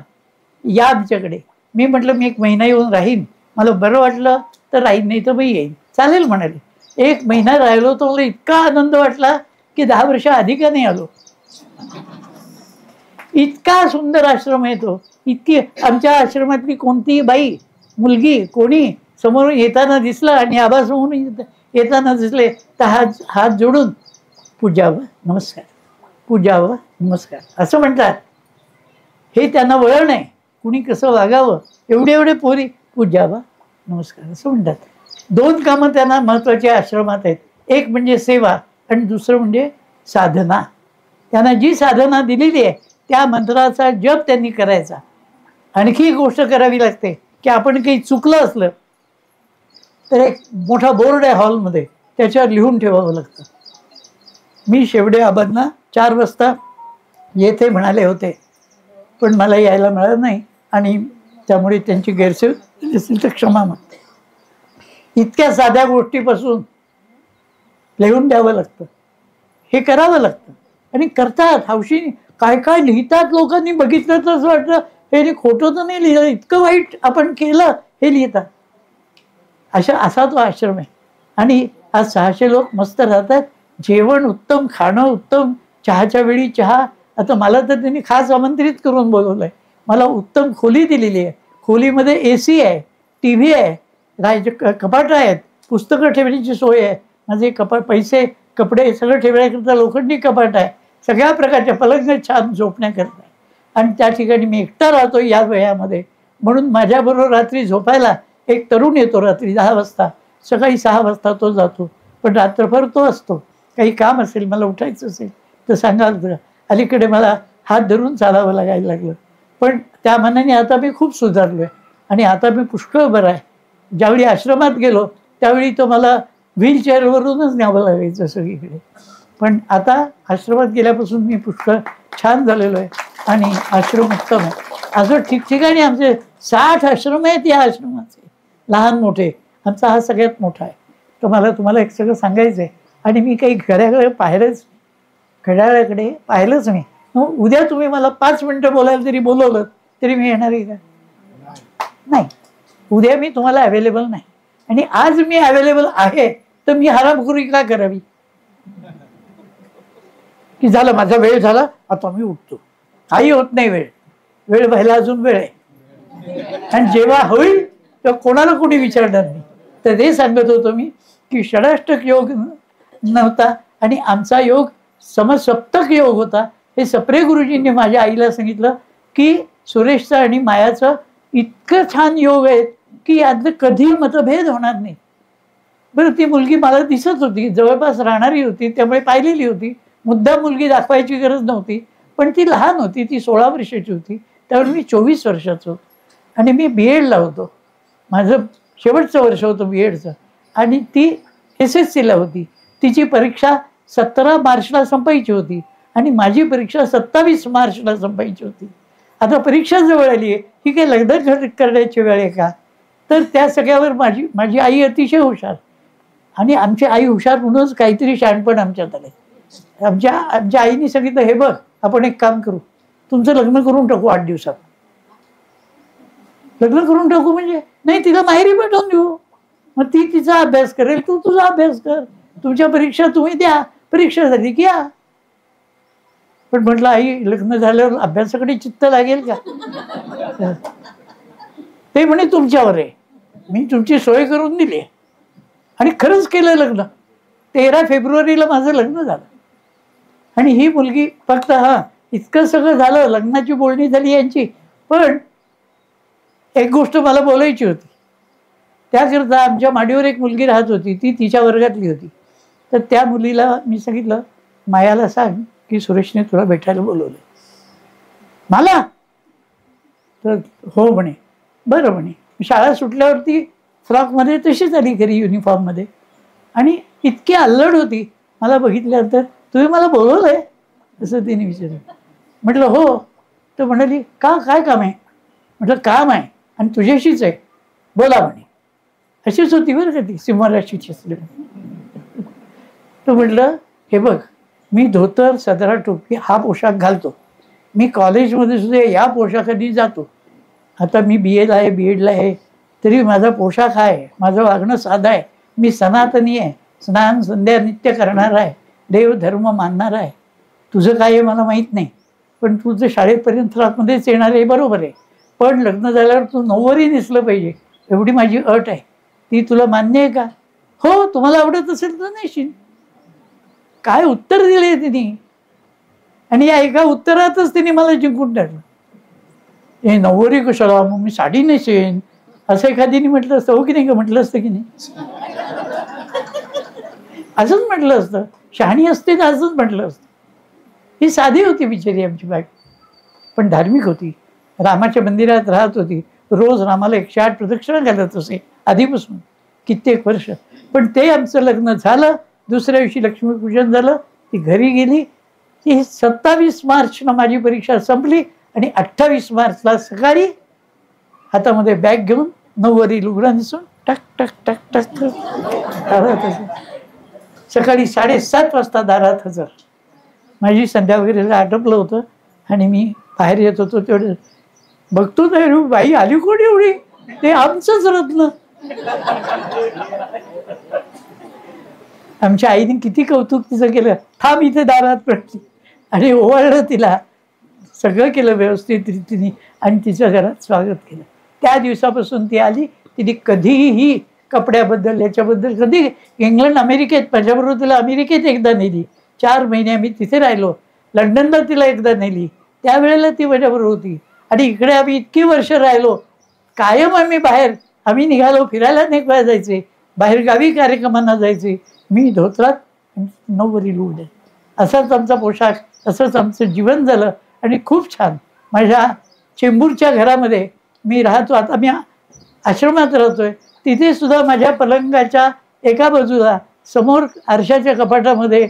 या आमच्याकडे. मी म्हटलं मी 1 महिना येऊन राहीन, मला बरं वाटलं तर राहीन, नाही तर मी येईन. चालेल म्हणाले. 1 महिना राहिलो तर मला इतका आनंद वाटला की 10 वर्ष आधी का नाही आलो. इतका सुंदर आश्रम आहे तो. इतकी आमच्या आश्रमातली कोणतीही बाई, मुलगी, कोणी समोरून येताना दिसलं आणि आबासमोरून येताना दिसले तर हात जोडून पूजावं नमस्कार, पूजावं नमस्कार असं म्हणतात. हे त्यांना वळण आहे, कुणी कसं वागावं. एवढे पोरी पूजावं नमस्कार असं म्हणतात. 2 कामं त्यांना महत्त्वाची आश्रमात आहेत. एक म्हणजे सेवा आणि दुसरं म्हणजे साधना. त्यांना जी साधना दिलेली आहे त्या मंत्राचा जप त्यांनी करायचा. आणखी एक गोष्ट करावी लागते की आपण काही चुकलं असलं तर एक मोठा बोर्ड आहे हॉलमध्ये, त्याच्यावर लिहून ठेवावं लागतं. मी शेवडे आबांना 4 वाजता येथे म्हणाले होते, पण मला यायला मिळालं नाही आणि त्यामुळे त्यांची गैरसोय असेल तर क्षमा मागते. इतक्या साध्या गोष्टीपासून लिहून द्यावं लागतं, हे करावं लागतं. आणि करतात हौशीने. काय काय लिहितात, लोकांनी बघितलं तर असं वाटतं हे खोटं तर नाही लिहिलं, इतकं वाईट आपण केलं हे लिहितात. असा तो आश्रम आहे. आणि आज 600 लोक मस्त राहतात. जेवण उत्तम, खाणं उत्तम, चहाच्या वेळी चहा. आता मला तर त्यांनी खास आमंत्रित करून बोलवलं आहे. मला उत्तम खोली दिलेली आहे. खोलीमध्ये AC आहे, TV आहे, कपाटं आहेत, पुस्तकं ठेवण्याची सोय आहे. माझे पैसे, कपडे सगळं ठेवण्याकरता लोखंडी कपाट आहे. सगळ्या प्रकारच्या पलंग छान झोपण्याकरता. आणि त्या ठिकाणी मी एकटा राहतो या वयामध्ये, म्हणून माझ्याबरोबर रात्री झोपायला एक तरुण येतो. रात्री 10 वाजता, सकाळी 6 वाजता तो जातो. पण रात्रभर तो असतो. काही काम असेल, मला उठायचं असेल तर सांगाल तर. अलीकडे मला हात धरून चालावं लागायला लागलं, पण त्या मनाने आता मी खूप सुधारलो आहे. आणि आता मी पुष्कळ बरं आहे. ज्यावेळी आश्रमात गेलो त्यावेळी तो मला व्हीलचेअरवरूनच न्यावं लागायचं सगळीकडे. पण आता आश्रमात गेल्यापासून मी पुष्कळ छान झालेलो आहे आणि आश्रम उत्तम आहे. असं ठिकठिकाणी आमचे 60 आश्रम आहेत या आश्रमाचे, लहान मोठे. आमचा हा सगळ्यात मोठा आहे. तर मला तुम्हाला एक सगळं सांगायचं आहे. आणि मी काही घड्याळाकडे पाहिलंच नाही. मग उद्या तुम्ही मला 5 मिनटं बोलायला तरी बोलवलं तरी मी येणार आहे का? नाही. उद्या मी तुम्हाला अवेलेबल नाही. आणि आज मी अवेलेबल आहे तर मी हरामखोरी का करावी की झालं माझा वेळ झाला आता मी उठतो. काही होत नाही. वेळ व्हायला अजून वेळ आहे. आणि जेव्हा होईल तेव्हा कोणाला कोणी विचारणार नाही. तर ते सांगत होतो मी की षडाष्टक योग नव्हता आणि आमचा योग समसप्तक योग होता. हे सप्रे गुरुजींनी माझ्या आईला सांगितलं की सुरेशचा आणि मायाचं इतकं छान योग आहे की यातलं कधी मतभेद होणार नाही. बरं, ती मुलगी मला दिसत होती, जवळपास राहणारी होती, त्यामुळे पाहिलेली होती. मुद्दाम मुलगी दाखवायची गरज नव्हती, पण ती लहान होती, ती 16 वर्षाची होती. त्यावेळी मी 24 वर्षाचं होतो आणि मी BEdला होतो. माझं शेवटचं वर्ष होतं BEdचं आणि ती SSCला होती. तिची परीक्षा 17 मार्चला संपायची होती आणि माझी परीक्षा 27 मार्चला संपायची होती. आता परीक्षा जवळ आली आहे, ही काही लग्न करण्याची वेळ आहे का? तर त्या सगळ्यावर माझी आई अतिशय हुशार आणि आमची आई हुशार म्हणूनच काहीतरी शहाणपण आमच्यात आले. आमच्या आईने सांगितलं, हे बघ, आपण एक काम करू, तुमचं लग्न करून टाकू 8 दिवसात. लग्न करून टाकू म्हणजे नाही, तिला माहेरी पाठवून देऊ, मग ती तिचा अभ्यास करेल, तू तुझा अभ्यास कर, तुमच्या परीक्षा तुम्ही द्या, परीक्षा झाली की या. पण म्हटलं, आई, लग्न झाल्यावर अभ्यासाकडे चित्त लागेल का? ते म्हणे तुमच्यावर आहे, मी तुमची सोय करून दिली. आणि खरंच केलं लग्न. 13 फेब्रुवारीला माझं लग्न झालं आणि ही मुलगी फक्त इतकं सगळं झालं, लग्नाची बोलणी झाली यांची. पण एक गोष्ट मला बोलायची होती. त्याकरता आमच्या माडीवर एक मुलगी राहत होती, ती तिच्या वर्गातली होती. तर त्या मुलीला मी सांगितलं, मायाला सांग की सुरेशने तुला भेटायला बोलवलं. मला? तर हो म्हणे. बरं म्हणे. शाळा सुटल्यावरती फ्रॉकमध्ये तशीच आली घरी, युनिफॉर्ममध्ये, आणि इतकी अल्लड होती. मला बघितल्यानंतर, तुम्ही मला बोलवलंय असं तिने विचारलं. म्हटलं हो. तर म्हणाली, का, काय काम आहे? म्हटलं काम आहे आणि तुझ्याशीच आहे, बोला म्हणे. अशीच होती बरं का ती, सिंहराशीची असली. तर म्हटलं, हे बघ, मी धोतर, सदरा, टोपी हा पोशाख घालतो. मी कॉलेजमध्ये सुद्धा या पोशाखाने जातो. आता मी BEdला आहे, तरी माझा पोशाख आहे, माझं वागणं साधं आहे, मी सनातनी आहे, स्नान संध्या नित्य करणार आहे, देव धर्म मानणार आहे. तुझं काय आहे मला माहीत नाही, पण तुझं शाळेपर्यंत फ्रॉकमध्येच येणार आहे, बरोबर आहे. पण लग्न झाल्यावर तू नऊवारी नेसलं पाहिजे, एवढी माझी अट आहे. ती तुला मान्य आहे का? हो, तुम्हाला आवडत असेल तर नेशीन. काय उत्तर दिले तिने, आणि या एका उत्तरातच तिने मला जिंकून टाकलं. हे नऊवारी कशाला, मग मी साडी नेसेन असं एखादीने म्हटलं असतं, हो की नाही का? म्हटलं असतं की नाही? असंच म्हटलं असतं. शहाणी असते तर असंच म्हटलं असतं. ही साधी होती बिचारी आमची बायको, पण धार्मिक होती. रामाच्या मंदिरात राहत होती, रोज रामाला 108 प्रदक्षिणा घालत असे आधीपासून कित्येक वर्ष. पण ते आमचं लग्न झालं, दुसऱ्या दिवशी लक्ष्मीपूजन झालं, ती घरी गेली. ती 27 मार्चला माझी परीक्षा संपली आणि 28 मार्चला सकाळी हातामध्ये बॅग घेऊन नऊवारी लुगडा नेसून टक टक टक टक दारात हजर. सकाळी 7:30 वाजता दारात हजर. माझी संध्या वगैरे आटपलं होतं आणि मी बाहेर येत होतो. तेवढे बघतो तर बाई आली कोण एवढी, ते आमचंच रत्न. आमच्या आईने किती कौतुक तिचं केलं. थांब इथे दारात पडली आणि ओवाळलं तिला, सगळं केलं व्यवस्थित रीतीने आणि तिच्या घरात स्वागत केलं. त्या दिवसापासून ती आली. तिने कधीही कपड्याबद्दल याच्याबद्दल कधी, इंग्लंड अमेरिकेत माझ्याबरोबर तिला अमेरिकेत एकदा नेली. 4 महिने आम्ही तिथे राहिलो. लंडनला तिला एकदा नेली, त्यावेळेला ती माझ्याबरोबर होती. आणि इकडे आम्ही इतकी वर्ष राहिलो, कायम आम्ही बाहेर, आम्ही निघालो फिरायला नाही जायचे, बाहेर गावी कार्यक्रमांना जायचे. मी धोत्रात नऊवारी लुगडे, असाच आमचा पोशाख, असंच आमचं जीवन झालं आणि खूप छान. माझ्या चेंबूरच्या घरामध्ये मी राहतो. आता मी आश्रमात राहतोय, तिथे सुद्धा माझ्या पलंगाच्या एका बाजूला समोर आरशाच्या कपाटामध्ये,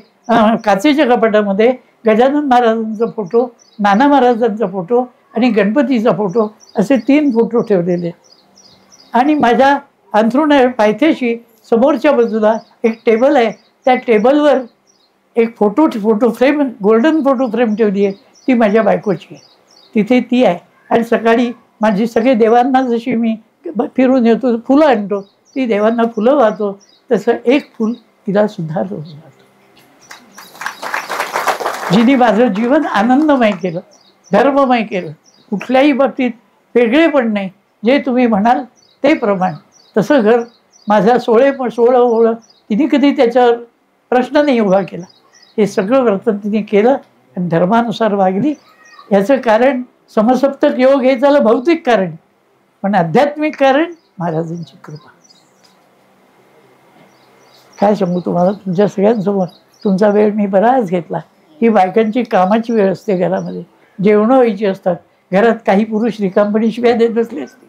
काचेच्या कपाटामध्ये गजानन महाराजांचा फोटो, नाना महाराजांचा फोटो आणि गणपतीचा फोटो, असे 3 फोटो ठेवलेले. आणि माझ्या अंथरुण पायथ्याशी समोरच्या बाजूला एक टेबल आहे, त्या टेबलवर एक photo frame, golden photo frame ठेवली आहे, ती माझ्या बायकोची आहे. तिथे ती आहे. आणि सकाळी माझी सगळे देवांना, जशी मी फिरून येतो फुलं आणतो, ती देवांना फुलं वाहतो, तसं एक फुल तिला सुद्धा रोज वाहतो. जिने माझं जीवन आनंदमय केलं, धर्ममय केलं. कुठल्याही बाबतीत वेगळे पण नाही, जे तुम्ही म्हणाल ते प्रमाण, तसं घर माझा 16 ओळ तिने कधी त्याच्यावर प्रश्न नाही उभा केला. हे सगळं वर्तन तिने केलं आणि धर्मानुसार वागली. याचं कारण समसप्तक योग हे झालं भौतिक कारण, पण आध्यात्मिक कारण महाराजांची कृपा. काय सांगू तुम्हाला, तुमच्या सगळ्यांसमोर तुमचा वेळ मी बराच घेतला. ही बायकांची कामाची वेळ असते, घरामध्ये जेवणं व्हायची असतात. घरात काही पुरुष रिकामपणी शिव्या देत बसले असते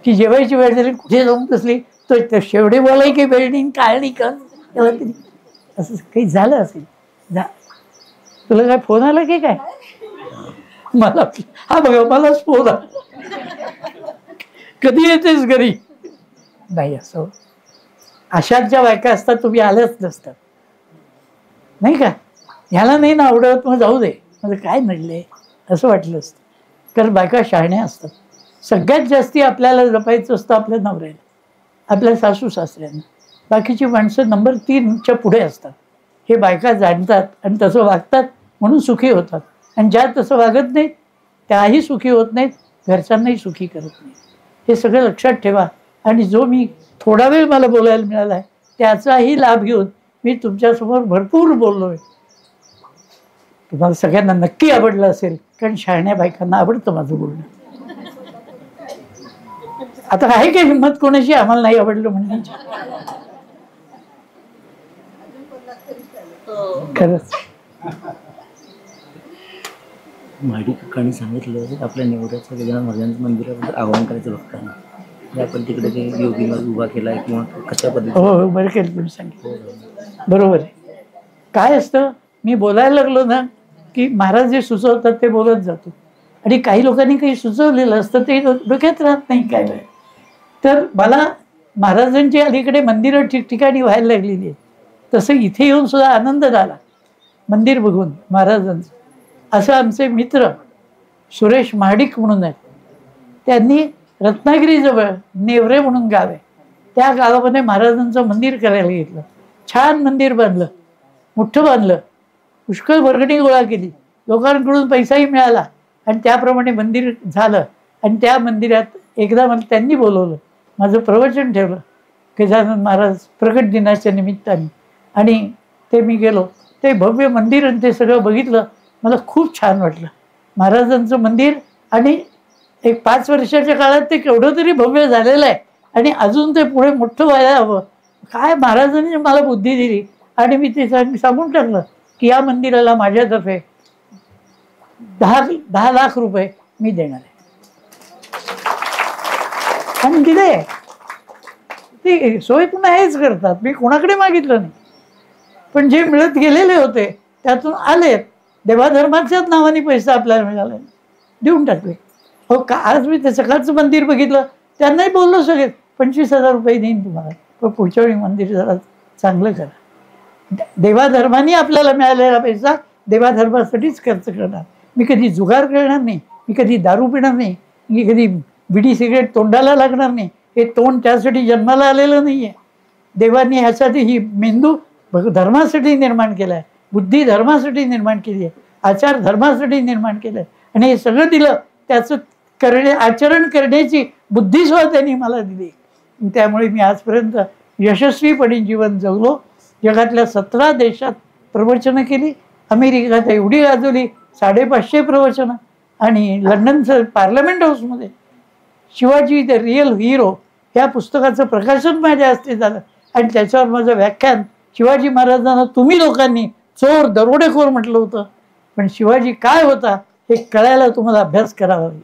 की जेवायची वेळ झाली कुठे जाऊन बसली, तो शेवटे बोलाय की वेळ काय नाही का, तेव्हा तरी असं काही झालं असेल. तुला काय फोन आला की काय? मला हा बघा मलाच फोन आला, कधी येतेस घरी? नाही, असं अशात ज्या बायका असतात तुम्ही आल्याच नसतात नाही का. ह्याला नाही ना आवडत मग जाऊ दे, मला काय नडले असं वाटलं असतं. कारण बायका शहाण्या असतात. सगळ्यात जास्ती आपल्याला जपायचं असतं आपल्या नवऱ्याला, आपल्या सासू सासऱ्यांना. बाकीची माणसं नंबर 3च्या पुढे असतात. हे बायका जाणतात आणि तसं वागतात म्हणून सुखी होतात. आणि ज्या तसं वागत नाहीत त्याही सुखी होत नाहीत, घरच्यांनाही सुखी करत नाहीत. हे सगळं लक्षात ठेवा. आणि जो मी थोडा वेळ मला बोलायला मिळाला आहे त्याचाही लाभ घेऊन मी तुमच्यासमोर भरपूर बोललो आहे. तुम्हाला सगळ्यांना नक्की आवडलं असेल, कारण शहाण्या बायकांना आवडतं माझं बोलणं. आता आहे काय हिंमत कोणाची आम्हाला नाही आवडलं म्हणण्याची? खरंच माडी काकांनी सांगितलं आपल्या निवडाचं गजानन महाराजांचं मंदिराबद्दल आवाहन करायचं भक्तांना. आपण तिकडे ते योगीला उभा केलाय किंवा कशा पद्धतीने? हो, बरं केलं तुम्ही सांगितलं, बरोबर आहे. काय असतं, मी बोलायला लागलो ना की महाराज जे सुचवतात ते बोलत जातो. आणि काही लोकांनी काही सुचवलेलं असतं ते डोक्यात राहत नाही काय वेळ. तर मला महाराजांची अलीकडे मंदिरं ठिकठिकाणी व्हायला लागलेली आहेत. तसं इथे येऊन सुद्धा आनंद झाला मंदिर बघून महाराजांचं. असं आमचे मित्र सुरेश महाडिक म्हणून आहेत, त्यांनी रत्नागिरीजवळ नेवरे म्हणून गाव आहे, त्या गावामध्ये महाराजांचं मंदिर करायला घेतलं. छान मंदिर बांधलं, मोठं बांधलं, पुष्कळ वर्गणी गोळा केली, लोकांकडून पैसाही मिळाला आणि त्याप्रमाणे मंदिर झालं. आणि त्या मंदिरात एकदा मला त्यांनी बोलवलं, माझं प्रवचन ठेवलं गजानन महाराज प्रकट दिनाच्या निमित्ताने. आणि ते मी गेलो, ते भव्य मंदिर आणि ते सगळं बघितलं. मला खूप छान वाटलं महाराजांचं मंदिर. आणि एक 5 वर्षाच्या काळात ते केवढं तरी भव्य झालेलं आहे आणि अजून ते पुढे मोठं व्हायला हवं. काय महाराजांनी मला बुद्धी दिली. आणि मी ते सांगून टाकलं की या मंदिराला माझ्यातर्फे 10 लाख रुपये मी देणार आहे. आणि दिले. ती सोय पुन्हा हेच करतात, मी कोणाकडे मागितलं नाही, पण जे मिळत गेलेले होते त्यातून आले. देवाधर्माच्याच नावाने पैसा आपल्याला मिळाला, देऊन टाकले. हो का, आज मी ते सकाळचं मंदिर बघितलं, त्यांनाही बोललो सगळे 25,000 रुपये देईन तुम्हाला, पण पुढच्या वेळी मंदिर जरा चांगलं करा. देवाधर्माने आपल्याला मिळालेला पैसा देवाधर्मासाठीच खर्च करणार. मी कधी जुगार करणार नाही, मी कधी दारू पिणार नाही, मी कधी बिडी सिगरेट तोंडाला लागणार नाही. हे तोंड त्यासाठी जन्माला आलेलं नाही आहे. देवाने ह्यासाठी ही मेंदू धर्मासाठी निर्माण केला आहे, बुद्धी धर्मासाठी निर्माण केली आहे, आचार धर्मासाठी निर्माण केलं आहे. आणि हे सगळं दिलं, त्याचं आचरण करण्याची बुद्धीसुद्धा त्यांनी मला दिली. त्यामुळे मी आजपर्यंत यशस्वीपणे जीवन जगलो. जगातल्या 17 देशात प्रवचनं केली, अमेरिकेत एवढी गाजवली 550 प्रवचनं. आणि लंडनचं पार्लमेंट हाऊसमध्ये शिवाजी द रिअल हिरो या पुस्तकाचं प्रकाशन माझ्या हस्ते झालं. आणि त्याच्यावर माझं व्याख्यान, शिवाजी महाराजांना तुम्ही लोकांनी चोर दरोडेखोर म्हटलं होतं, पण शिवाजी काय होता हे कळायला तुम्हाला अभ्यास करावा लागेल,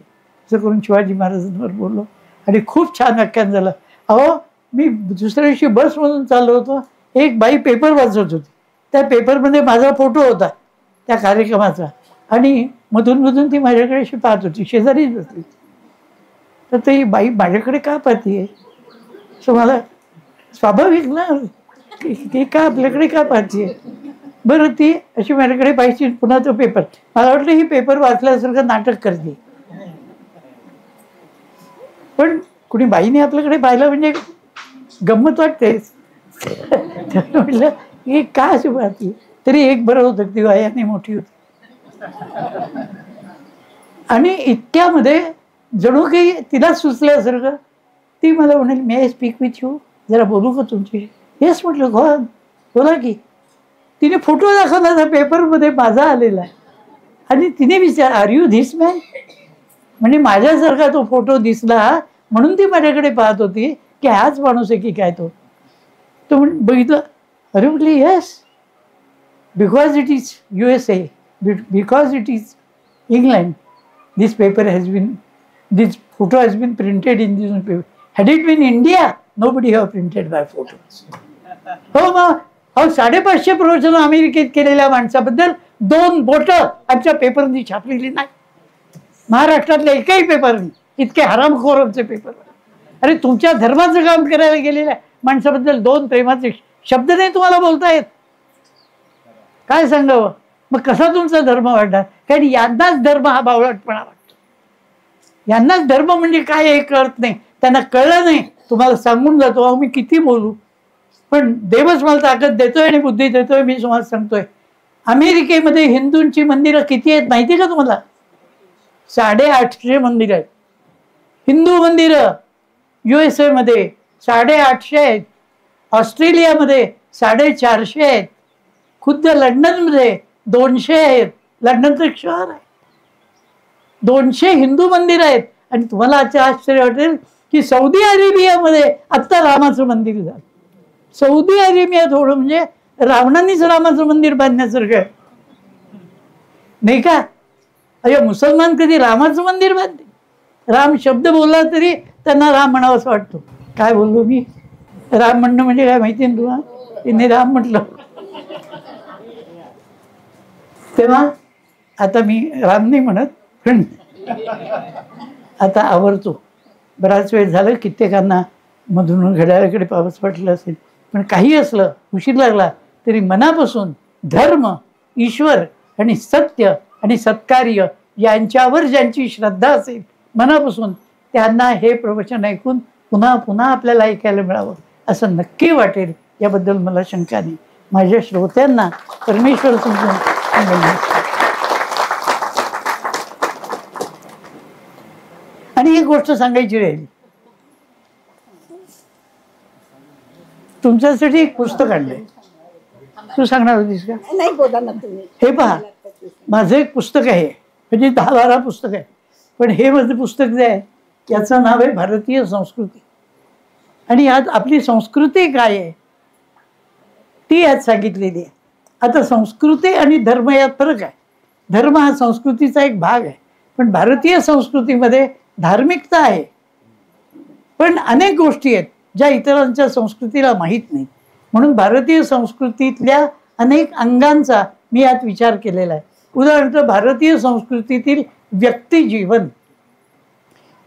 असं करून शिवाजी महाराजांवर बोललो. आणि खूप छान व्याख्यान झालं. अहो, मी दुसऱ्या दिवशी बसमधून चाललो होतो, एक बाई पेपर वाचत होती, त्या पेपरमध्ये माझा फोटो होता त्या कार्यक्रमाचा. आणि मधून ती माझ्याकडे अशी पाहत होती, शेजारीच बसली. तर ती बाई माझ्याकडे का पाहतीये असं मला स्वाभाविक ना, की का आपल्याकडे का पाहतीये. बरं, ती अशी माझ्याकडे पाहिजे. पुन्हा तो पेपर, मला वाटलं ही पेपर वाचल्यासारखं नाटक करते. पण कुणी बाईने आपल्याकडे पाहिलं म्हणजे गंमत वाटते. म्हटलं ही का अशी पाहती. तरी एक बरं होतं, ती वयाने मोठी होती. आणि इतक्यामध्ये जणू काही तिला सुचल्यासारखं ती मला म्हणाली, मे आय स्पीक विथ यू, जरा बोलू का तुमची? येस म्हटलं, हो बोला की. तिने फोटो दाखवला त्या पेपरमध्ये माझा आलेला आहे आणि तिने विचार, आर यू धिस मॅन? म्हणजे माझ्यासारखा तो फोटो दिसला म्हणून ती माझ्याकडे पाहत होती की हाच माणूस आहे की काय तो. तो बघितलं, अरे म्हटली yes, because it is USA, because it is England, this paper has been, this photo has been printed in this paper. Had it been India, nobody have printed my photos. हो मग, अहो 550 प्रवचन अमेरिकेत केलेल्या माणसाबद्दल 2 बोटं आमच्या पेपरनी छापलेली नाही. महाराष्ट्रातल्या एकही पेपरनी, इतके हरामखोरांचे पेपर. अरे तुमच्या धर्माचं काम करायला गेलेल्या माणसाबद्दल 2 प्रेमाचे शब्द नाही तुम्हाला बोलता येत, काय सांगावं? मग कसा तुमचा धर्म वाढणार? कारण यांनाच धर्म हा बावळटपणा वाटतो. यांनाच धर्म म्हणजे काय हे कळत नाही, त्यांना कळलं नाही. तुम्हाला सांगून जातो, अहो मी किती बोलू, पण देवच मला ताकद देतोय आणि बुद्धी देतोय. मी तुम्हाला सांगतोय, अमेरिकेमध्ये हिंदूंची मंदिरं किती आहेत माहिती का तुम्हाला? 850 मंदिरं आहेत. हिंदू मंदिरं USA मध्ये 850 आहेत, ऑस्ट्रेलियामध्ये 450 आहेत, खुद्द लंडनमध्ये 200 आहेत. लंडनचं एक शहर आहे, 200 हिंदू मंदिर आहेत. आणि तुम्हाला आश्चर्य वाटेल की सौदी अरेबियामध्ये आत्ता रामाचं मंदिर झालं. सौदी अरेबिया थोडं म्हणजे रावणानेच रामाचं मंदिर बांधण्यासारखं आहे नाही का? अरे मुसलमान कधी रामाचं मंदिर बांधते? राम शब्द बोलला तरी त्यांना राम म्हणावं असं वाटतो. काय बोललो मी? राम म्हणणं म्हणजे काय माहिती ना तुला? तिने राम म्हटलं. तेव्हा आता मी राम नाही म्हणत, पण आता आवरतो. बराच वेळ झालं, कित्येकांना मधून घड्याळाकडे पाऊस पडला असेल. पण काही असलं, उशीर लागला तरी मनापासून धर्म, ईश्वर आणि सत्य आणि सत्कार्य यांच्यावर ज्यांची श्रद्धा असेल मनापासून, त्यांना हे प्रवचन ऐकून पुन्हा पुन्हा आपल्याला ऐकायला मिळावं असं नक्की वाटेल, याबद्दल मला शंका नाही. माझ्या श्रोत्यांना परमेश्वर समजून आणि एक गोष्ट सांगायची राहिली. तुमच्यासाठी एक पुस्तक आणलंय. तू सांगणार होतीस का? नाही, बोला ना तुम्ही. हे पहा, माझं एक पुस्तक आहे, म्हणजे 10-12 पुस्तक आहे, पण हे माझं पुस्तक जे आहे याचं नाव आहे भारतीय संस्कृती. आणि यात आपली संस्कृती काय आहे ती यात सांगितलेली आहे. आता संस्कृती आणि धर्म यात फरक आहे. धर्म हा संस्कृतीचा एक भाग आहे, पण भारतीय संस्कृतीमध्ये धार्मिकता आहे, पण अनेक गोष्टी आहेत ज्या इतरांच्या संस्कृतीला माहीत नाहीत. म्हणून भारतीय संस्कृतीतल्या अनेक अंगांचा मी यात विचार केलेला आहे. उदाहरणार्थ भारतीय संस्कृतीतील व्यक्ती जीवन.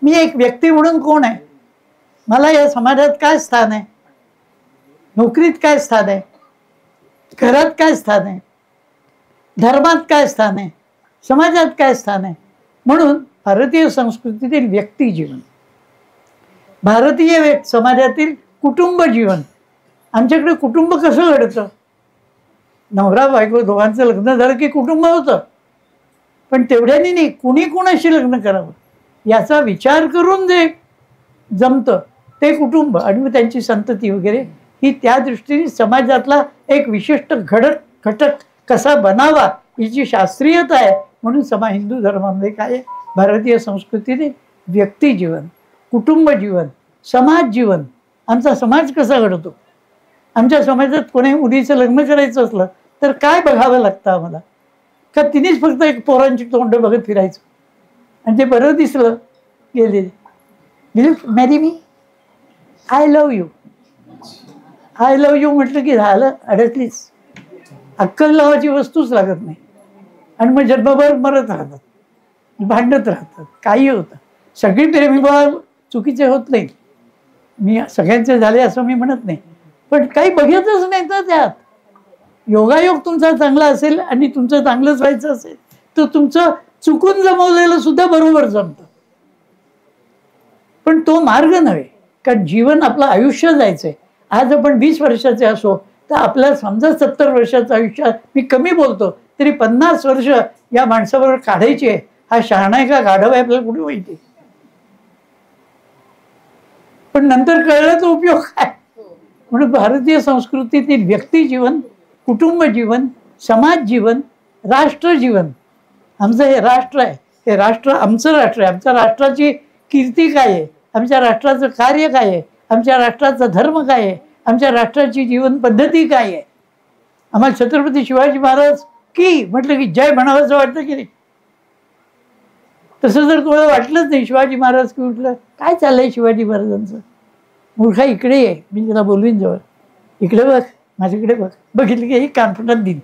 मी एक व्यक्ती म्हणून कोण आहे, मला या समाजात काय स्थान आहे, नोकरीत काय स्थान आहे, घरात काय स्थान आहे, धर्मात काय स्थान आहे, समाजात काय स्थान आहे. म्हणून भारतीय संस्कृतीतील व्यक्ती जीवन, भारतीय समाजातील कुटुंब जीवन. आमच्याकडे कुटुंब कसं घडतं? नवरा बायको दोघांचं लग्न झालं की कुटुंब होतं, पण तेवढ्याने नाही, कुणी कोणाशी लग्न करावं याचा विचार करून जे जमतं ते कुटुंब, आणि मग त्यांची संतती वगैरे ही त्या दृष्टीने समाजातला एक विशिष्ट घटक कसा बनावा याची शास्त्रीयता आहे. म्हणून हिंदू धर्मामध्ये काय आहे, भारतीय संस्कृतीने व्यक्ती जीवन, कुटुंब जीवन, समाज जीवन. आमचा समाज कसा घडतो? आमच्या समाजात कोणी मुलीचं लग्न करायचं असलं तर काय बघावं लागतं आम्हाला? का तिनेच फक्त एक पोरांची तोंड बघत फिरायचं आणि ते बरं दिसलं गेले, will you marry me, I love you, I love you म्हटलं की झालं, अडकलीच. अक्कल लावायची वस्तूच लागत नाही आणि मग जन्मभर मरत राहतात, भांडत राहतात, काही होतं. सगळी प्रेमीभाव चुकीचे होत नाहीत, मी सगळ्यांचे झाले असं मी म्हणत नाही, पण काही बघतच नाही तर त्यात. योगायोग तुमचा चांगला असेल आणि तुमचं चांगलंच व्हायचं असेल तर तुमचं चुकून जमवलेलं सुद्धा बरोबर जमतं. पण तो मार्ग नव्हे, कारण जीवन आपलं आयुष्य जायचंय. आज आपण 20 वर्षाचे असो तर आपल्या समजा 70 वर्षाचं आयुष्य, मी कमी बोलतो तरी 50 वर्ष या माणसाबरोबर काढायची आहे. हा शहाणा आहे का गाढव आहे आपल्याला कुठे माहिती, पण नंतर कळलं तो उपयोग काय. म्हणून भारतीय संस्कृतीतील व्यक्ती जीवन, कुटुंब जीवन, समाज जीवन, राष्ट्र जीवन, आमचं हे राष्ट्र आहे, हे राष्ट्र आमचं राष्ट्र आहे. आमच्या राष्ट्राची कीर्ती काय आहे, आमच्या राष्ट्राचं कार्य काय आहे, आमच्या राष्ट्राचा धर्म काय आहे, आमच्या राष्ट्राची जीवन पद्धती काय आहे. आम्हाला छत्रपती शिवाजी महाराज की म्हटलं की जय म्हणावंसं वाटतं की नाही. तसं जर तुम्हाला वाटलंच नाही शिवाजी महाराज की म्हटलं काय चाललंय शिवाजी महाराजांचं, मूर्खा इकडे आहे, मी त्याला बोलवीन जवळ, इकडे बघ, माझ्याकडे बघ, बघितलं की ही कानफटात देईन.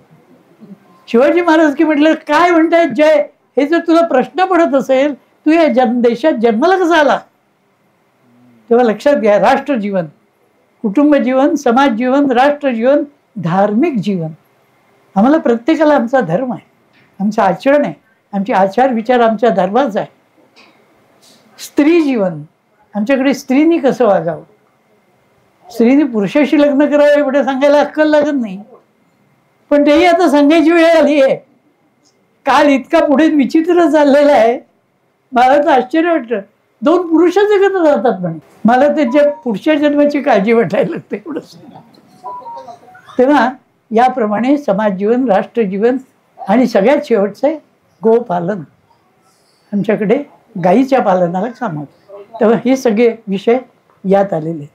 शिवाजी महाराज की म्हटलं काय म्हणतायत जय, हे जर तुला प्रश्न पडत असेल, तू या देशात जन्माला कसा आला, तेव्हा लक्षात घ्या, राष्ट्र जीवन, कुटुंब जीवन, समाज जीवन, राष्ट्र जीवन, धार्मिक जीवन. आम्हाला प्रत्येकाला आमचा धर्म आहे, आमचं आचरण आहे, आमचे आचार विचार आमच्या धर्माचा आहे. स्त्री जीवन, आमच्याकडे स्त्रीनी कसं वागावं, स्त्रीने पुरुषाशी लग्न करावं एवढं सांगायला अक्कल लागत नाही, पण तेही आता सांगायची वेळ आली आहे. काल इतका पुढे विचित्र चाललेला आहे, मला तर आश्चर्य वाटतं. 2 पुरुष जगत राहतात, पण मला त्याच्या पुढच्या जन्माची काळजी वाटायला लागते एवढंच. तेव्हा याप्रमाणे समाज जीवन, राष्ट्र जीवन आणि सगळ्यात शेवटचं आहे गोपालन. आमच्याकडे गाईच्या पालनाला काम होतं. तेव्हा हे सगळे विषय यात आलेले आहेत.